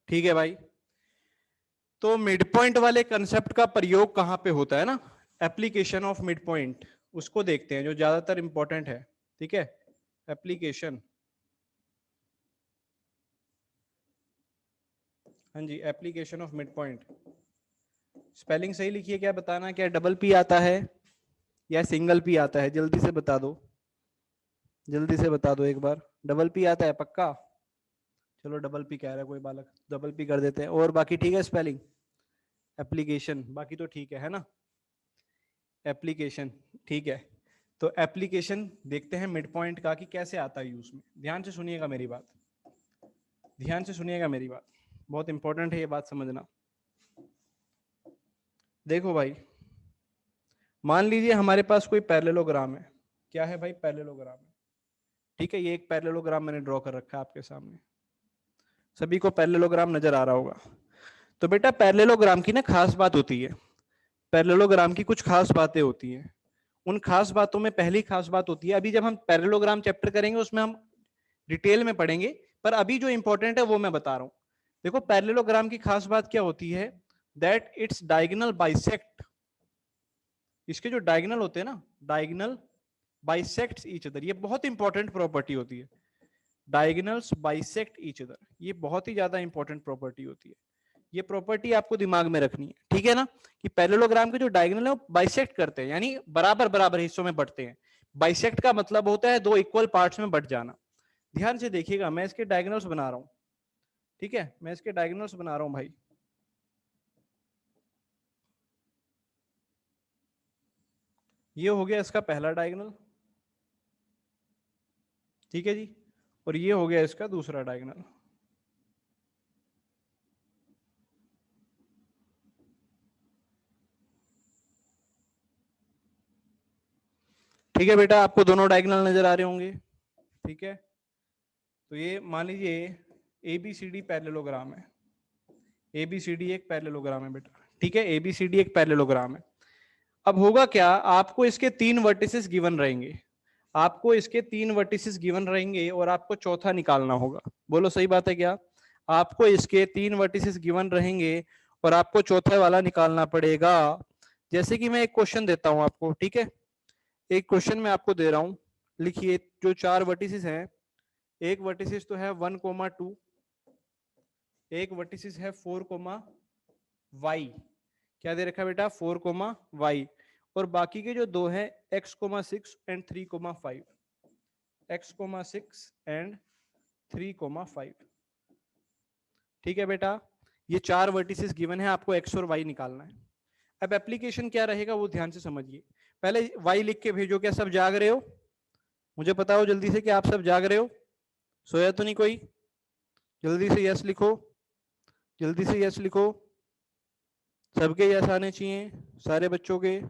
ठीक है भाई, तो मिड पॉइंट वाले कंसेप्ट का प्रयोग कहां पे होता है ना, एप्लीकेशन ऑफ मिड पॉइंट, उसको देखते हैं जो ज्यादातर इंपॉर्टेंट है। ठीक है, एप्लीकेशन। हाँ जी, application of mid point. Spelling सही लिखिए, क्या बताना, क्या डबल पी आता है या सिंगल पी आता है, जल्दी से बता दो, जल्दी से बता दो एक बार। डबल पी आता है पक्का? चलो डबल पी कह रहा है कोई बालक, डबल पी कर देते हैं। और बाकी ठीक है स्पेलिंग, एप्लीकेशन बाकी तो ठीक है ना। एप्लीकेशन ठीक है। तो एप्लीकेशन देखते हैं मिड पॉइंट का कि कैसे आता है यूज में। ध्यान से सुनिएगा मेरी बात, ध्यान से सुनिएगा मेरी बात, बहुत इंपॉर्टेंट है ये बात समझना। देखो भाई, मान लीजिए हमारे पास कोई पैरेललोग्राम है। क्या है भाई, पैरेललोग्राम है। ठीक है, ये एक पैरेललोग्राम मैंने ड्रॉ कर रखा है आपके सामने, सभी को पैरेललोग्राम नजर आ रहा होगा। तो बेटा पैरेललोग्राम की ना खास बात होती है, पैरेललोग्राम की कुछ खास बातें होती हैं। उन खास बातों में पहली खास बात होती है, अभी जब हम पैरेललोग्राम चैप्टर करेंगे उसमें हम डिटेल में पढ़ेंगे, पर अभी जो इंपॉर्टेंट है वो मैं बता रहा हूं। देखो पैरेललोग्राम की खास बात क्या होती है, दैट इट्स डायगोनल बाइसेक्ट। इसके जो डायगोनल होते हैं ना, डायगोनल बाइसेक्ट ईच अदर, ये बहुत इंपॉर्टेंट प्रॉपर्टी होती है। डायगोनल्स बाइसेक्ट ईच अदर, ये बहुत ही ज्यादा इंपॉर्टेंट प्रॉपर्टी होती है। ये प्रॉपर्टी आपको दिमाग में रखनी है, ठीक है ना, कि पैरेललोग्राम के जो डायगोनल है वो बाइसेक्ट करते हैं, यानी बराबर बराबर हिस्सों में बढ़ते हैं। बाइसेक्ट का मतलब होता है दो इक्वल पार्ट्स में बट जाना। ध्यान से देखिएगा, मैं इसके डायगोनल्स बना रहा हूं, ठीक है, मैं इसके डायगोनल्स बना रहा हूं भाई। ये हो गया इसका पहला डायगोनल, ठीक है जी, और ये हो गया इसका दूसरा डायगोनल। ठीक है बेटा, आपको दोनों डायगोनल नजर आ रहे होंगे, ठीक है। तो ये मान लीजिए ABCD पैरेललोग्राम है, ABCD एक पैरेललोग्राम है बेटा, ठीक है, ABCD एक पैरेललोग्राम है। अब होगा क्या, आपको इसके 3 वर्टिसेस गिवन रहेंगे, आपको इसके 3 वर्टिसेस गिवन रहेंगे और आपको चौथा निकालना होगा। बोलो सही बात है क्या? आपको इसके 3 वर्टिसेस गिवन रहेंगे और आपको चौथा वाला निकालना पड़ेगा। जैसे कि मैं एक क्वेश्चन देता हूं आपको, ठीक है, एक क्वेश्चन मैं आपको दे रहा हूं, लिखिए जो 4 वर्टिसेस हैं, एक वर्टिसेस तो है 1,2, एक वर्टिसेस है 4,y, क्या दे रखा है बेटा 4,y, और बाकी के जो दो हैं x,6 एंड 3,5, x,6 एंड 3,5, ठीक है बेटा। ये 4 वर्टिसेस गिवन है, आपको x और y निकालना है। अब एप्लीकेशन क्या रहेगा वो ध्यान से समझिए। पहले y लिख के भेजो, क्या सब जाग रहे हो? मुझे पता हो जल्दी से कि आप सब जाग रहे हो, सोया तो नहीं कोई? जल्दी से यस लिखो, जल्दी से यस लिखो, सबके यस आने चाहिए, सारे बच्चों के,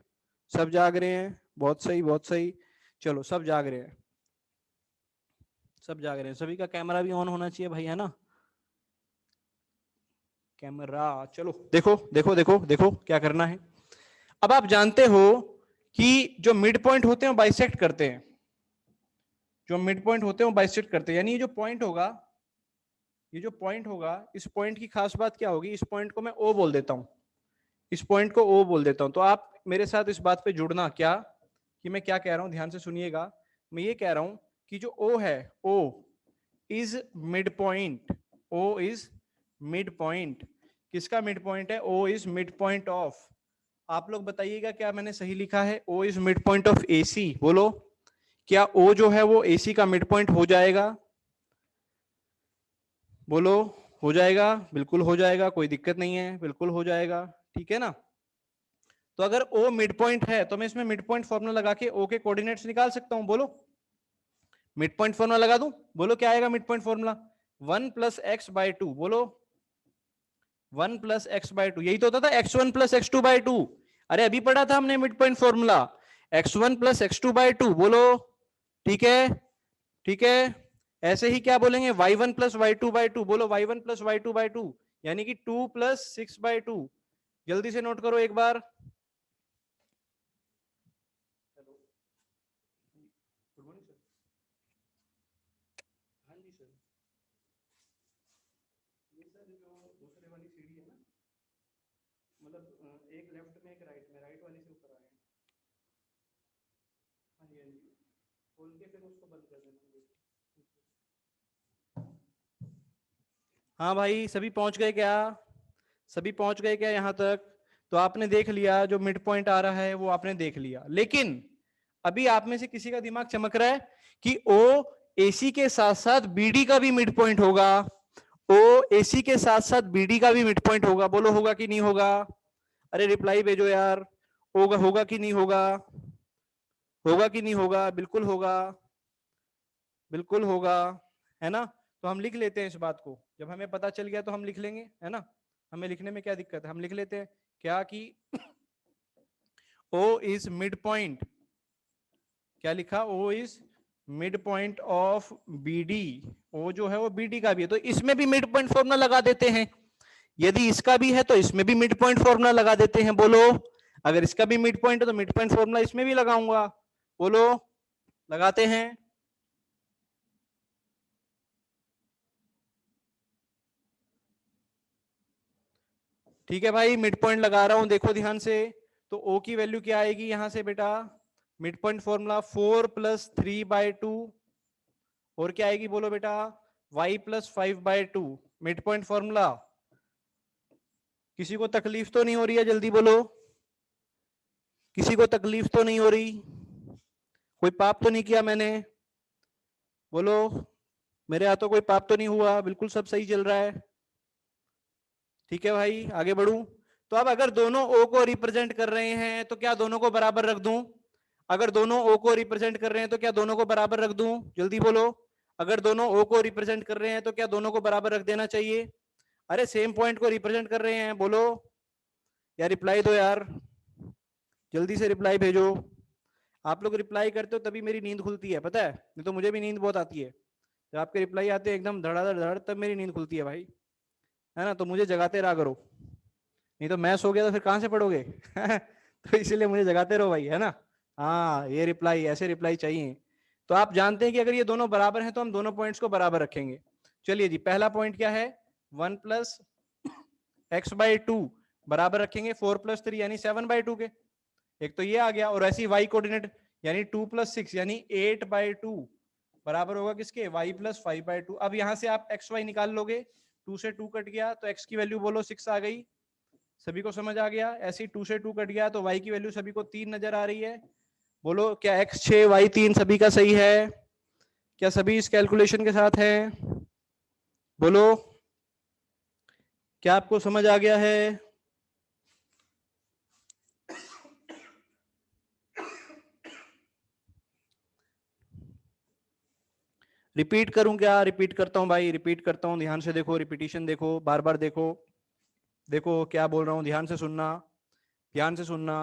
सब जाग रहे हैं, बहुत सही बहुत सही, चलो सब जाग रहे हैं, सब जाग रहे हैं, सभी का कैमरा भी ऑन होना चाहिए भाई, है ना, कैमरा, चलो देखो देखो देखो देखो क्या करना है। अब आप जानते हो कि जो मिड पॉइंट होते हैं वो बाइसेक्ट करते हैं, जो मिड पॉइंट होते हैं वो बाइसेक्ट करते हैं, यानी ये जो पॉइंट होगा, ये जो पॉइंट होगा, इस पॉइंट की खास बात क्या होगी, इस पॉइंट को मैं ओ बोल देता हूं, इस पॉइंट को ओ बोल देता हूं। तो आप मेरे साथ इस बात पे जुड़ना, क्या कि मैं क्या कह रहा हूं, ध्यान से सुनिएगा। मैं ये कह रहा हूं कि जो ओ है, O is mid point, O is mid point, किसका मिड पॉइंट है, O is mid point of, आप लोग बताइएगा क्या मैंने सही लिखा है, O is mid point of AC, बोलो क्या ओ जो है वो एसी का मिड पॉइंट हो जाएगा? बोलो हो जाएगा, बिल्कुल हो जाएगा, कोई दिक्कत नहीं है, बिल्कुल हो जाएगा, ठीक है ना। तो अगर ओ मिड पॉइंट है तो मैं इसमें मिड पॉइंट फॉर्मूला लगा के ओ के कोऑर्डिनेट्स निकाल सकता हूं, बोलो मिड पॉइंट फॉर्मूला लगा दूं, बोलो क्या आएगा मिड पॉइंट फॉर्मूला, 1 + x/2, बोलो 1 + x/2, यही तो होता था x1 + x2/2, अरे अभी पढ़ा था हमने mid point formula, x1 + x2/2, बोलो ठीक है, ठीक है। ऐसे ही क्या बोलेंगे, y1 + y2/2, बोलो y1 + y2/2, यानी कि 2 + 6/2, जल्दी से नोट करो एक बार। हाँ जी सर, ये सर जो दूसरे वाली सीढ़ी है ना, मतलब एक लेफ्ट में एक राइट में, राइट वाली से ऊपर आए हैं। हाँ जी हाँ जी, खोल के फिर उसको बंद कर देना। हाँ भाई, सभी पहुंच गए क्या? सभी पहुंच गए क्या यहाँ तक? तो आपने देख लिया जो मिड पॉइंट आ रहा है वो आपने देख लिया, लेकिन अभी आप में से किसी का दिमाग चमक रहा है कि ओ एसी के साथ साथ बीडी का भी मिड पॉइंट होगा, ओ एसी के साथ साथ बीडी का भी मिड पॉइंट होगा, बोलो होगा कि नहीं होगा? अरे रिप्लाई भेजो यार, होगा, होगा कि नहीं होगा, होगा कि नहीं होगा? बिल्कुल होगा, बिल्कुल होगा, है ना। तो हम लिख लेते हैं इस बात को, जब हमें पता चल गया तो हम लिख लेंगे, है ना, हमें लिखने में क्या दिक्कत है, हम लिख लेते हैं क्या कि O इज मिड पॉइंट, क्या लिखा, O is mid point of BD, O जो है वो BD का भी है, तो इसमें भी मिड पॉइंट फॉर्मूला लगा देते हैं, यदि इसका भी है तो इसमें भी मिड पॉइंट फॉर्मूला लगा देते हैं, बोलो अगर इसका भी मिड पॉइंट है तो मिड पॉइंट फॉर्मूला इसमें भी लगाऊंगा, बोलो लगाते हैं। ठीक है भाई, मिड पॉइंट लगा रहा हूं, देखो ध्यान से, तो O की वैल्यू क्या आएगी यहां से बेटा, मिड पॉइंट फॉर्मूला 4 + 3/2, और क्या आएगी बोलो बेटा, y + 5/2, मिड पॉइंट फॉर्मूला किसी को तकलीफ तो नहीं हो रही है? जल्दी बोलो, किसी को तकलीफ तो नहीं हो रही? कोई पाप तो नहीं किया मैंने? बोलो, मेरे हाथों कोई पाप तो नहीं हुआ, बिल्कुल सब सही चल रहा है। ठीक है भाई, आगे बढ़ूं? तो अब अगर दोनों ओ को रिप्रेजेंट कर रहे हैं तो क्या दोनों को बराबर रख दूं? अगर दोनों ओ को रिप्रेजेंट कर रहे हैं तो क्या दोनों को बराबर रख दूं? जल्दी बोलो। अगर दोनों ओ को रिप्रेजेंट कर रहे हैं तो क्या दोनों को बराबर रख देना चाहिए? अरे सेम पॉइंट को रिप्रेजेंट कर रहे हैं, बोलो यार, रिप्लाई दो यार, जल्दी से रिप्लाई भेजो। आप लोग रिप्लाई करते हो तभी मेरी नींद खुलती है, पता है, नहीं तो मुझे भी नींद बहुत आती है। जब आपके रिप्लाई आते हैं एकदम धड़ाधड़ धड़, तब मेरी नींद खुलती है भाई, है ना? तो मुझे जगाते रहा करो, नहीं तो मैं सो गया तो फिर कहां से पढ़ोगे? तो इसीलिए मुझे जगाते रहो भाई, है ना? हाँ, ये रिप्लाई, ऐसे रिप्लाई चाहिए। तो आप जानते हैं कि अगर ये दोनों बराबर हैं तो हम दोनों पॉइंट्स को बराबर रखेंगे। चलिए जी, पहला पॉइंट क्या है? 1 प्लस एक्स बाई टू बराबर रखेंगे 4 प्लस 3 यानी 7 बाई टू के। एक तो ये आ गया, और ऐसी वाई कोऑर्डिनेट यानी 2 प्लस 6 यानी 8 बाई टू बराबर होगा किसके? y plus 5 by two. अब यहां से आप एक्स वाई निकाल लोगे, 2 से 2 कट गया तो x की वैल्यू बोलो 6 आ गई। सभी को समझ आ गया? ऐसे ही 2 से 2 कट गया तो y की वैल्यू सभी को 3 नजर आ रही है। बोलो, क्या x 6 y 3 सभी का सही है? क्या सभी इस कैलकुलेशन के साथ है? बोलो, क्या आपको समझ आ गया है? रिपीट करूं क्या? रिपीट करता हूं भाई, रिपीट करता हूं, ध्यान से देखो, रिपीटिशन देखो, बार बार देखो। देखो क्या बोल रहा हूं, ध्यान से सुनना, ध्यान से सुनना।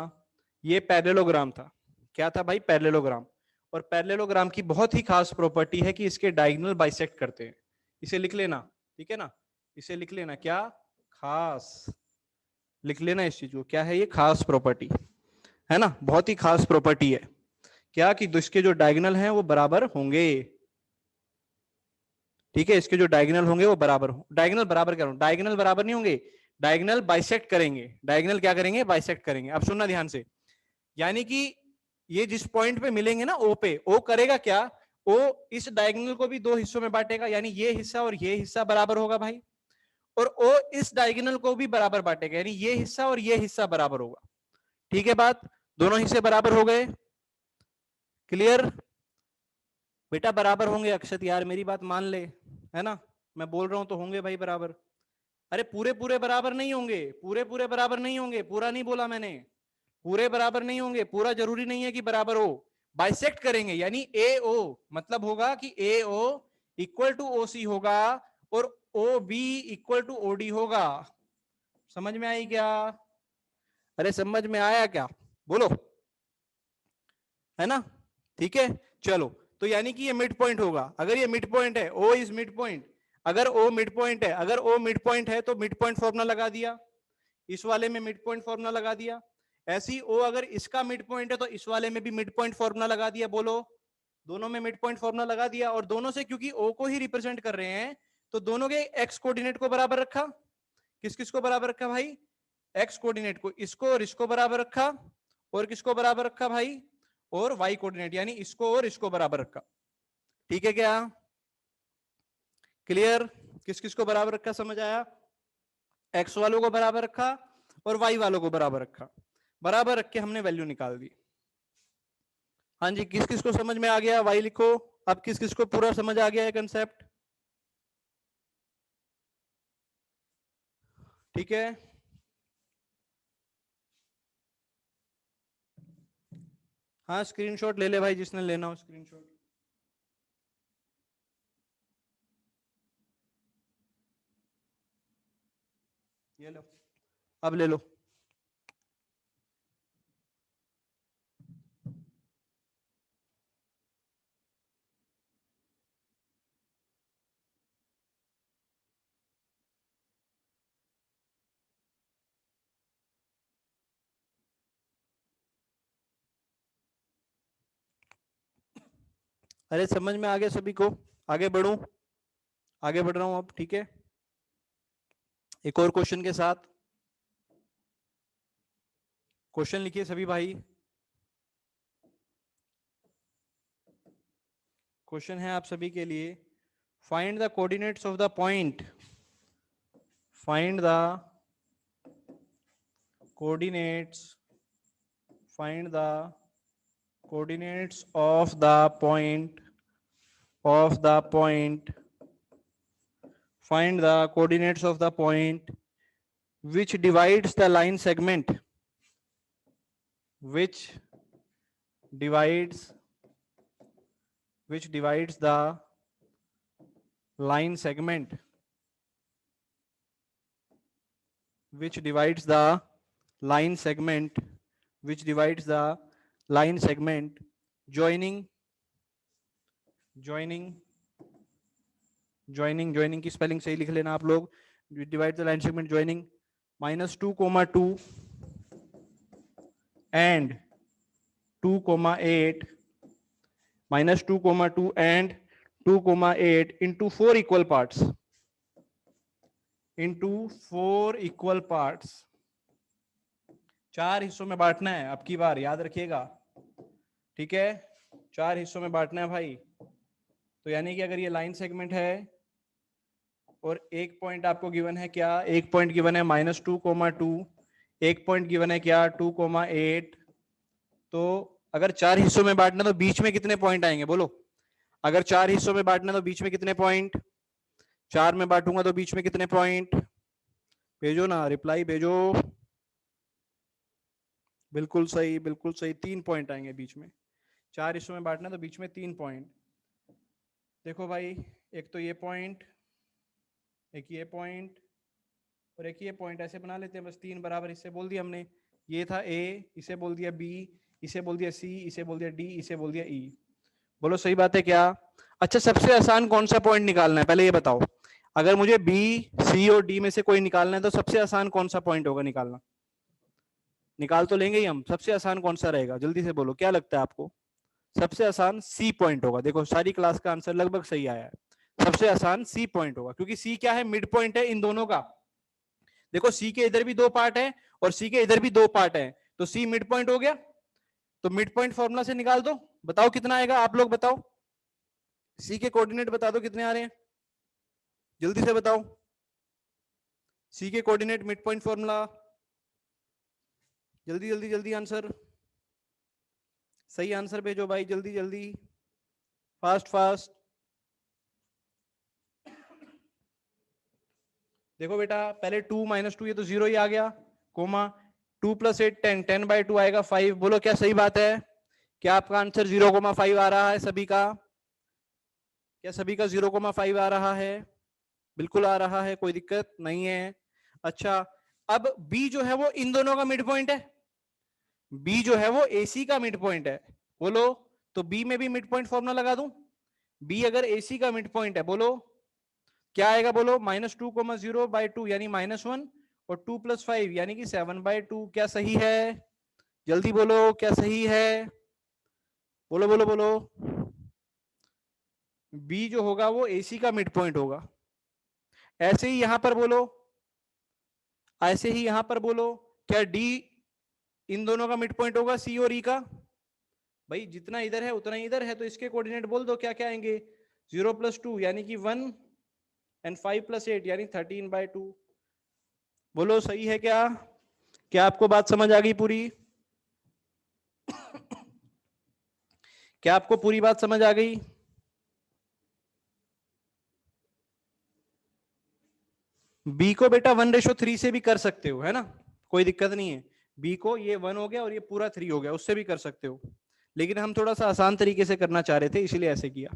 ये पैरेललोग्राम था। क्या था भाई? पैरेललोग्राम। और पैरेललोग्राम की बहुत ही खास प्रॉपर्टी है कि इसके डायगोनल बाइसेक्ट करते हैं। इसे लिख लेना, ठीक है ना? इसे लिख लेना, क्या खास, लिख लेना इस चीज को, क्या है ये? खास प्रॉपर्टी है ना, बहुत ही खास प्रॉपर्टी है। क्या कि इसके जो डायगोनल हैं वो बराबर होंगे। ठीक है, इसके जो डायगोनल होंगे वो बराबर हो, डायगोनल बराबर कह रहा हूं, डायगोनल बराबर नहीं होंगे, डायगोनल बाइसेक्ट करेंगे। डायगोनल क्या करेंगे? बाइसेक्ट करेंगे। अब सुनना ध्यान से, यानी कि ये जिस पॉइंट पे मिलेंगे ना ओ पे, ओ करेगा क्या? ओ इस डायगोनल को भी दो हिस्सों में बांटेगा, यानी ये हिस्सा और ये हिस्सा बराबर होगा भाई। और ओ इस डायगोनल को भी बराबर बांटेगा, यानी ये हिस्सा और ये हिस्सा बराबर होगा। ठीक है बात? दोनों हिस्से बराबर हो गए, क्लियर? बेटा बराबर होंगे अक्षत, यार मेरी बात मान ले, है ना? मैं बोल रहा हूं तो होंगे भाई बराबर। अरे पूरे पूरे बराबर नहीं होंगे, पूरे पूरे बराबर नहीं होंगे, पूरा नहीं बोला मैंने, पूरे बराबर नहीं होंगे, पूरा जरूरी नहीं है कि बराबर हो। बाइसेक्ट करेंगे, यानी ए ओ मतलब होगा कि ए O equal to O C होगा और O B equal to O D होगा। समझ में आई क्या? अरे समझ में आया क्या? बोलो, है ना? ठीक है, चलो। तो यानी कि ये मिड पॉइंट होगा, अगर ये मिड पॉइंट है, ओ इज मिड पॉइंट, अगर ओ मिड पॉइंट है, अगर ओ मिड पॉइंट है तो मिड पॉइंट फॉर्मूला लगा दिया, इस वाले में मिड पॉइंट फॉर्मूला लगा दिया। ऐसी ओ अगर इसका मिड पॉइंट है तो इस वाले में भी मिड पॉइंट फॉर्मूला लगा दिया। बोलो, दोनों में मिड पॉइंट फॉर्मूला लगा दिया, और दोनों से क्योंकि ओ को ही रिप्रेजेंट कर रहे हैं तो दोनों के एक्स कोऑर्डिनेट को बराबर रखा। किस किस को बराबर रखा भाई? एक्स कोऑर्डिनेट को, इसको और इसको बराबर रखा, और किसको बराबर रखा भाई? और वाई कोऑर्डिनेट, यानी इसको और इसको बराबर रखा। ठीक है क्या? क्लियर? किस किस को बराबर रखा, समझ आया? एक्स वालों को बराबर रखा और वाई वालों को बराबर रखा, बराबर रख के हमने वैल्यू निकाल दी। हाँ जी, किस किस को समझ में आ गया? वाई लिखो। अब किस किस को पूरा समझ आ गया है कंसेप्ट? ठीक है, हाँ स्क्रीनशॉट ले ले भाई, जिसने लेना हो स्क्रीनशॉट। ये लो, अब ले लो। अरे समझ में आ गया सभी को? आगे बढ़ूं? आगे बढ़ रहा हूं अब, ठीक है। एक और क्वेश्चन के साथ, क्वेश्चन लिखिए सभी भाई। क्वेश्चन है आप सभी के लिए, find the coordinates of the point, find the coordinates, find the coordinates of the point, find the coordinates of the point which divides the line segment, which divides the line segment, which divides the line segment, which divides the line segment, joining की spelling सही लिख लेना आप लोग, divide the line segment joining -2,2 and 2,8, -2,2 and 2,8 into 4 equal parts, चार हिस्सों में बांटना है अब की बार, याद रखिएगा, ठीक है, 4 हिस्सों में बांटना है भाई। तो यानी कि अगर ये लाइन सेगमेंट है और एक पॉइंट आपको गिवन है क्या, एक पॉइंट गिवन है -2,2, एक पॉइंट गिवन है क्या 2,8, तो अगर 4 हिस्सों में बांटना तो बीच में कितने पॉइंट आएंगे बोलो, अगर 4 हिस्सों में बांटना तो बीच में कितने पॉइंट, 4 में बांटूंगा तो बीच में कितने पॉइंट, भेजो ना रिप्लाई भेजो, बिल्कुल सही 3 पॉइंट आएंगे बीच में, 4 हिस्सों में बांटना तो बीच में 3 पॉइंट। देखो भाई, एक तो ये पॉइंट, एक ये पॉइंट और एक ये पॉइंट, ऐसे बना लेते हैं बस, 3 बराबर हिस्से बोल दिया हमने, ये था ए, इसे बोल दिया बी, इसे बोल दिया सी, इसे बोल दिया डी, इसे बोल दिया ई। बोलो सही बात है क्या? अच्छा, सबसे आसान कौन सा पॉइंट निकालना है पहले ये बताओ, अगर मुझे बी सी और डी में से कोई निकालना है तो सबसे आसान कौन सा पॉइंट होगा निकालना, निकाल तो लेंगे ही हम, सबसे आसान कौन सा रहेगा जल्दी से बोलो, क्या लगता है आपको? सबसे आसान सी पॉइंट होगा। देखो सारी क्लास का आंसर लगभग सही आया है, सबसे आसान सी पॉइंट होगा, क्योंकि सी क्या है, मिड पॉइंट है इन दोनों का। देखो सी के इधर भी 2 पार्ट है और सी के इधर भी 2 पार्ट है, तो सी मिड पॉइंट हो गया, तो मिड पॉइंट फॉर्मूला से निकाल दो, बताओ कितना आएगा, आप लोग बताओ, सी के कोऑर्डिनेट बता दो कितने आ रहे हैं, जल्दी से बताओ, सी के कोऑर्डिनेट मिड पॉइंट फॉर्मूला, जल्दी जल्दी जल्दी आंसर, सही आंसर भेजो भाई, जल्दी जल्दी, फास्ट फास्ट। देखो बेटा, पहले 2 - 2 ये तो 0 ही आ गया, कोमा 2 + 8 10, 10/2 आएगा 5। बोलो क्या सही बात है? क्या आपका आंसर 0,5 आ रहा है सभी का? क्या सभी का 0,5 आ रहा है? बिल्कुल आ रहा है, कोई दिक्कत नहीं है। अच्छा, अब बी जो है वो इन दोनों का मिड पॉइंट है, बी जो है वो एसी का मिड पॉइंट है, बोलो तो बी में भी मिड पॉइंट फॉर्मूला लगा दूं, बी अगर एसी का मिड पॉइंट है, बोलो क्या आएगा, बोलो -2,0/2 यानी -1 और 2 + 5 यानी कि 7/2। क्या सही है? जल्दी बोलो क्या सही है, बोलो बोलो बोलो। बी जो होगा वो एसी का मिड पॉइंट होगा। ऐसे ही यहां पर बोलो, ऐसे ही यहां पर बोलो, क्या डी इन दोनों का मिड पॉइंट होगा, सी और ई का? भाई जितना इधर है उतना ही इधर है, तो इसके कोऑर्डिनेट बोल दो क्या क्या आएंगे, 0 + 2 यानी कि 1 एंड 5 + 8 यानी 13/2। बोलो सही है क्या? क्या आपको बात समझ आ गई पूरी? क्या आपको पूरी बात समझ आ गई? बी को बेटा 1:3 से भी कर सकते हो, है ना, कोई दिक्कत नहीं है, बी को ये 1 हो गया और ये पूरा 3 हो गया, उससे भी कर सकते हो, लेकिन हम थोड़ा सा आसान तरीके से करना चाह रहे थे इसलिए ऐसे किया।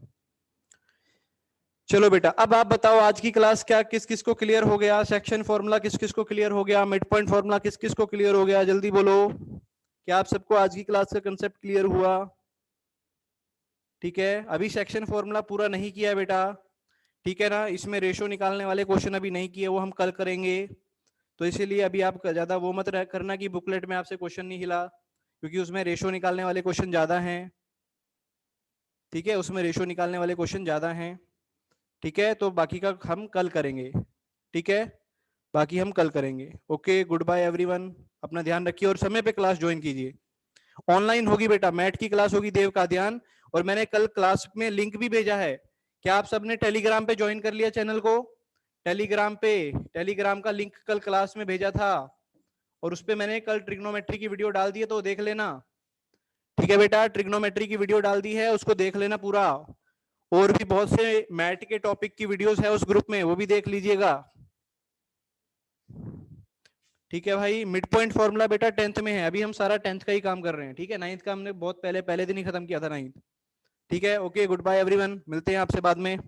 चलो बेटा, अब आप बताओ आज की क्लास क्या किस किस को क्लियर हो गया, सेक्शन फॉर्मूला किस किस को क्लियर हो गया, मिड पॉइंट फॉर्मूला किस किस को क्लियर हो गया, जल्दी बोलो, क्या आप सबको आज की क्लास का कंसेप्ट क्लियर हुआ? ठीक है, अभी सेक्शन फॉर्मूला पूरा नहीं किया है बेटा, ठीक है ना, इसमें रेशो निकालने वाले क्वेश्चन अभी नहीं किए, वो हम कल करेंगे, तो इसीलिए अभी आप ज्यादा वो मत करना कि बुकलेट में आपसे क्वेश्चन नहीं हिला, क्योंकि उसमें रेशो निकालने वाले क्वेश्चन ज्यादा हैं, ठीक है, उसमें रेशो निकालने वाले क्वेश्चन ज्यादा हैं, ठीक है, तो बाकी का हम कल करेंगे, ठीक है, बाकी हम कल करेंगे। ओके, गुड बाय एवरीवन, अपना ध्यान रखिए और समय पे क्लास ज्वाइन कीजिए, ऑनलाइन होगी बेटा, मैट की क्लास होगी, देव का ध्यान, और मैंने कल क्लास में लिंक भी भेजा है, क्या आप सबने टेलीग्राम पे ज्वाइन कर लिया चैनल को? टेलीग्राम पे, टेलीग्राम का लिंक कल क्लास में भेजा था, और उस पे मैंने कल ट्रिग्नोमेट्री की वीडियो डाल दी है, तो देख लेना। ठीक है बेटा, ट्रिग्नोमेट्री की वीडियो डाल दी है, उसको देख लेना पूरा। और भी बहुत से मैथ के टॉपिक की वीडियोस है उस ग्रुप में, वो भी देख लीजिएगा। ठीक है भाई, मिड पॉइंट फॉर्मूला बेटा 10th में है, अभी हम सारा 10th का ही काम कर रहे हैं। ठीक है, 9th का हमने बहुत पहले दिन ही खत्म किया था 9th। ठीक है, ओके, गुड बाय एवरीवन, मिलते हैं आपसे बाद में।